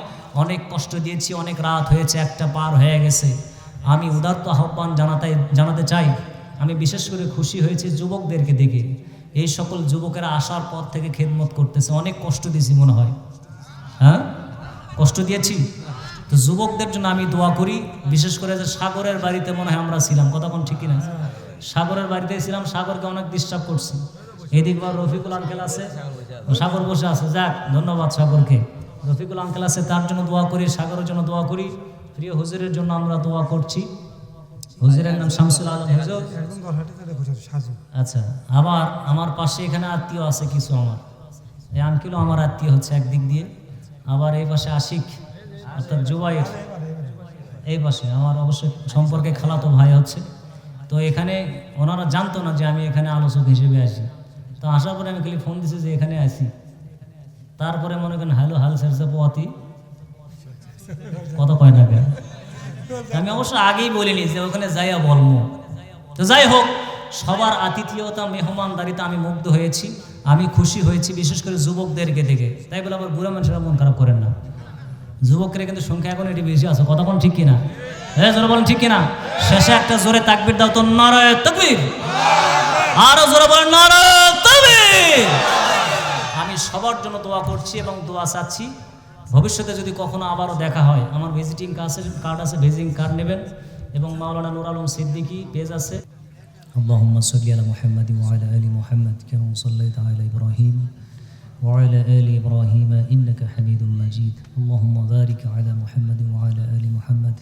অনেক কষ্ট দিয়েছি, অনেক রাত হয়েছে, একটা পার হয়ে গেছে। আমি উদাত্ত আহ্বান জানাতে চাই, আমি বিশেষ করে খুশি হয়েছি যুবকদেরকে দেখে। এই সকল যুবকেরা আসার পর থেকে খেদমত করতেছে। অনেক কষ্ট দিয়েছি মনে হয়, হ্যাঁ কষ্ট দিয়েছি তো। যুবকদের জন্য আমি দোয়া করি, বিশেষ করে যে সাগরের বাড়িতে মনে হয় আমরা ছিলাম, কথা কোন ঠিক কিনা? সাগরের বাড়িতে ছিলাম, সাগরকে অনেক ডিস্টার্ব করছি। এদিক বা রফিকুল আঙ্কেল আছে, সাগর বসে আছে, যাক ধন্যবাদ সাগরকে। রফিকুল আঙ্কেল আছে, তার জন্য দোয়া করি, সাগরের জন্য দোয়া করি, প্রিয় হুজুরের জন্য আমরা দোয়া করছি। হুজুরের নাম শামসুল আলম হুজুর। আচ্ছা, আবার আমার পাশে এখানে আত্মীয় আছে কিছু, আমার এই আঙ্কেলও আমার আত্মীয় হচ্ছে একদিক দিয়ে। আবার এই পাশে আশিক অর্থাৎ জুবাইর, এই পাশে আমার অবশ্যই সম্পর্কে খালাতো ভাই হচ্ছে। তো এখানে ওনারা জানতো না যে আমি এখানে আলোচক হিসেবে আসি, তো আসার পরে আমি খালি ফোন দিছি যে এখানে আসি। তারপরে মনে করেন হ্যালো হাল ছেড়েছে পথই কত কয় না কেন। আমি অবশ্য আগেই বলিনি যে ওখানে যাইয়া বলবো। তো যাই হোক, সবার আতিথেয়তা মেহমানদারিতে আমি মুগ্ধ হয়েছি, আমি খুশি হয়েছি, বিশেষ করে যুবকদেরকে দেখে। তাই বলে আবার বুড়া মানুষেরা মন খারাপ করেন না, যুবকরা কিন্তু সংখ্যা এখন এটি বেশি আছে। কথা কোন ঠিক কিনা? হ্যাঁ জোরে বলেন ঠিক কিনা? শেষে একটা জোরে তাকবীর দাও তো, নারায়ে তাকবীর। আরো জোরে বলেন নারায়ে তাকবীর। আমি সবার জন্য দোয়া করছি এবং দোয়া চাচ্ছি, ভবিষ্যতে যদি কখনো আবারও দেখা হয়, আমার ভিজিটিং কার্ড আছে, ভিজিটিং কার্ড নেবেন। এবং মাওলানা নুর আলম সিদ্দিকী পেজ আছে। اللهم صل على محمد وعلى آل محمد كما صليت على إبراهيم وعلى آل إبراهيم إنك حميد مجيد. اللهم بارك على محمد وعلى آل محمد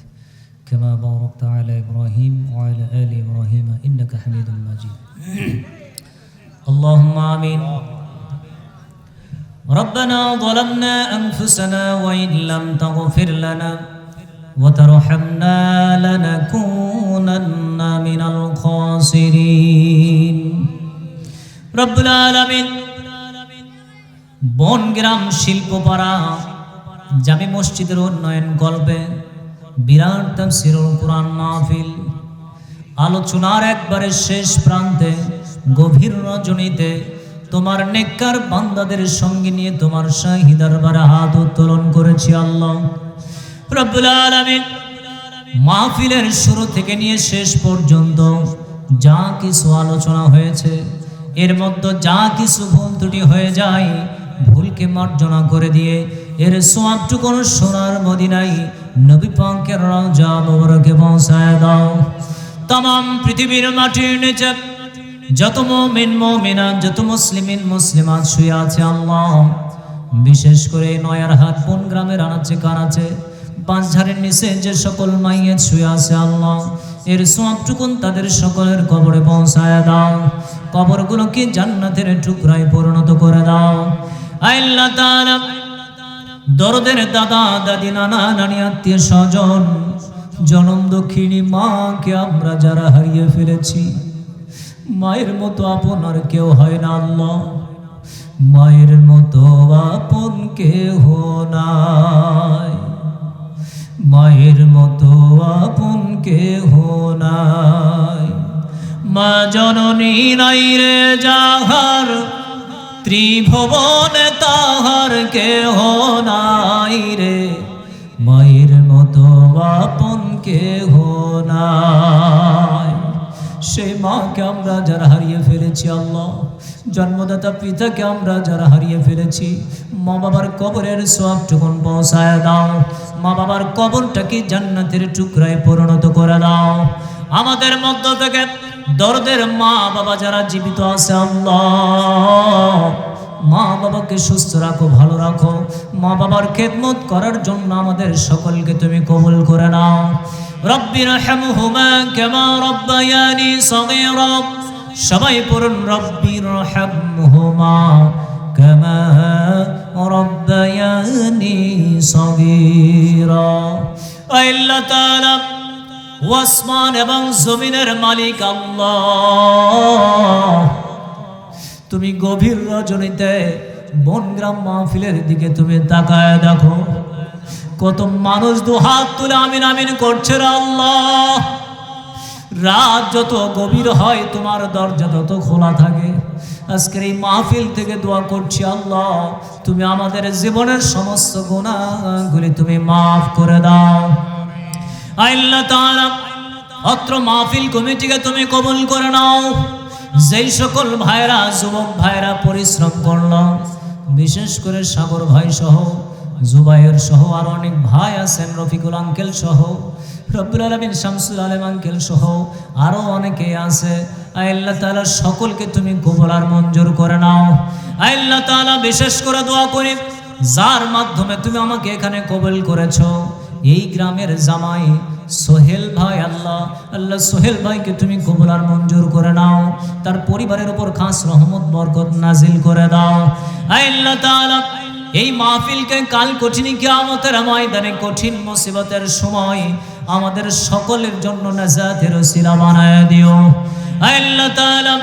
كما باركت على إبراهيم وعلى آل إبراهيم إنك حميد مجيد. اللهم آمين. ربنا ظلمنا أنفسنا وإن لم تغفر لنا وترحمنا لنكونن من الخاسرين. رب العالمين বনগ্রাম শিল্পপাড়া জামি মসজিদের উন্নয়ন কল্পে বিরাট তাফসীরুল কুরআন মাহফিল আলোচনার একবারে শেষ প্রান্তে গভীর রজনীতে তোমার নেককার বান্দাদের সঙ্গে নিয়ে তোমার শাহী দরবারে হাত উত্তোলন করেছি। আল্লাহ রব্বুল আলামিন, মাহফিলের শুরু থেকে নিয়ে শেষ পর্যন্ত যা কিছু আলোচনা হয়েছে, এর মধ্যে যা কিছু ভুল ত্রুটি হয়ে যায়, ভুলকে মার্জনা করে দিয়ে এর সওয়াবটুকু সোনার মদিনায় নবী পাকের রওজা মুবারকে পৌঁছায় দাও। तमाम পৃথিবীর মাটির নিচে যত মুমিন মুমিনাত, যত মুসলিমিন মুসলিমাত শুয়ে আছে আল্লাহ, বিশেষ করে নয়ারহাট বন গ্রামের আনাচে কানাচে পাঁচঝাড়ের নিচে যে সকল মাইয়াত শুয়ে আছে আল্লাহ, এর সওয়াবটুকুন তাদের সকলের কবরে পৌঁছায় দাও। কবরগুলোকে জান্নাতের টুকরায় পরিণত করে দাও। আল্লাহ তাআলা, দরদের দাদা দাদি নানা নানি আত্মীয় স্বজন জনম দক্ষিণী মাকে আমরা যারা হারিয়ে ফেলেছি, মায়ের মতো আপন আর কেউ হয় না আল্লাহ, মায়ের মতো আপন কেহ নাই, মায়ের মতো আপন কেহ নাই। মা জননী নাই রে যাহার, ত্রিভুবনে তাহার কেহ নাই রে, মায়ের মতো আপন কেহ নাই। সেই মাকে আমরা যারা হারিয়ে ফেলেছি আল্লাহ, জন্মদাতা পিতাকে আমরা যারা হারিয়ে ফেলেছি, মা বাবার কবরের সওয়াবটুকুন পৌঁছায় দাও। মা বাবার কবরটাকে জান্নাতের টুকরায় পরিণত করে দাও। আমাদের মধ্য থেকে দরদের মা বাবা যারা জীবিত আছে আল্লাহ, মা বাবাকে সুস্থ রাখো, ভালো রাখো। মা বাবার খেদমত করার জন্য আমাদের সকলকে তুমি কবুল করে নাও। রব্বির রহমহুমা কামা রব্বায়ানি সগীরা। সবাই পড়ুন রব্বির রহমহুমা কামা রব্বায়ানি সগীরা। আল্লাহ তাআলা, আসমান এবং জমিনের মালিক আল্লাহ, তুমি গভীর রজনীতে বনগ্রাম মাহফিলের দিকে তুমি তাকায় দেখো, কত মানুষ দু হাত তুলে আমিন আমিন করছে রে আল্লাহ। রাত যত গভীর হয় তোমার দরজা তত খোলা থাকে। আজকের এই মাহফিল থেকে দোয়া করছি আল্লাহ, তুমি আমাদের জীবনের সমস্ত গুনাহগুলি তুমি মাফ করে দাও। আল্লাহ তাআলা, অত্র মাহফিল কমিটিকে তুমি কবুল করে নাও। যেই সকল ভাইরা, যুবক ভাইরা পরিশ্রম করলো, বিশেষ করে সাগর ভাই সহ, জুবাইর সহ, আর অনেক ভাই আছেন, রফিকুল আঙ্কেল সহ, রব্বুল আলামিন শামসুল আলম আঙ্কেল সহ আরো অনেকে আছে। আল্লাহ তাআলা সকলকে তুমি কবুল আর মঞ্জুর করে নাও। আল্লাহ তাআলা, বিশেষ করে দোয়া করি, যার মাধ্যমে তুমি আমাকে এখানে কবুল করেছো, এই গ্রামের জামাই সোহেল ভাই, আল্লাহ আল্লাহ সোহেল ভাইকে তুমি কবুল আর মঞ্জুর করে নাও। তার পরিবারের উপর খাস রহমত বরকত নাজিল করে দাও। আল্লাহ তাআলা, এই মাহফিলকে কাল কঠিন কিয়ামতের ময়দানে কঠিন মুসিবতের সময় আমাদের সকলের জন্য নাজাতের ওসিলা বানায় দিও। আল্লাহ তাআলা,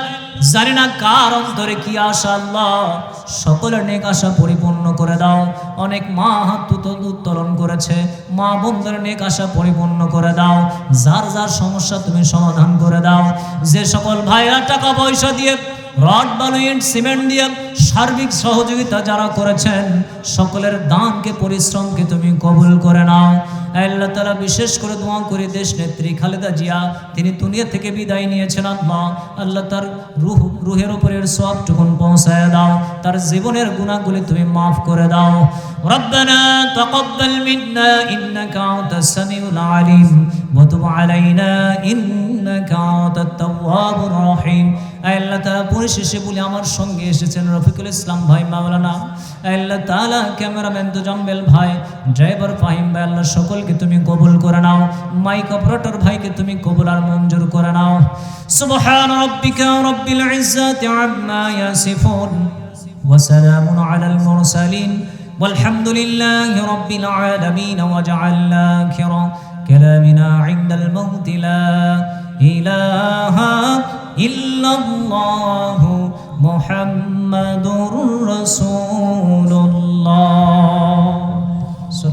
জানি না কার অন্তরে কি আশা, আল্লাহ সকলের নেক আশা পরিপূর্ণ করে দাও। অনেক মা হাত উত্তোলন করেছে, মা বোনদের নেক আশা পরিপূর্ণ করে দাও। যার যার সমস্যা তুমি সমাধান করে দাও। যে সকল ভাইরা টাকা পয়সা দিয়ে, রড বালু ইট সিমেন্ট দিয়ে সার্বিক সহযোগিতা যারা করেছেন, সকলের দানকে পরিশ্রমকে তুমি কবুল করে নাও। আল্লাহ তাআলা বিশেষ করে দোয়া করি দেশ নেত্রী খালেদা জিয়া, তিনি দুনিয়া থেকে বিদায় নিয়েছেন। আল্লাহ আল্লাহ তার রুহের উপরের সওয়াবটুকুন পৌঁছায় দাও, তার জীবনের গুনাহগুলি তুমি মাফ করে দাও। রব্বানা তাকাব্বাল মিন্না ইন্নাকা আনতাস সামিউল আলিম ওয়া তুব আলাইনা ইন্নাকা আনতাত তাওয়াবুর রহিম। আল্লাহ তাআলা পরিশেষে বলে আমার সঙ্গে এসেছেন রফিকুল ইসলাম ভাই মাওলানা, আল্লাহ তাআলা ক্যামেরাম্যান তোজাম্বেল ভাই, ড্রাইভার ফাহিম ভাই, আল্লাহ সকলকে তুমি কবুল করে নাও। মাইক অপারেটর ভাইকে তুমি কবুল আর মঞ্জুর করে নাও। সুবহান রাব্বিকা রাব্বিল ইজ্জাতি আম্মা ইয়াসিফুন ওয়া সালামুন আলাল মুরসালিন ওয়ালহামদুলিল্লাহি রাব্বিল আলামিন। ওয়া জাআলনা আখিরা কালামিনা ইনদাল মাউত লা ইলাহা ইল্লাল্লাহু মুহাম্মাদুর রাসূলুল্লাহ।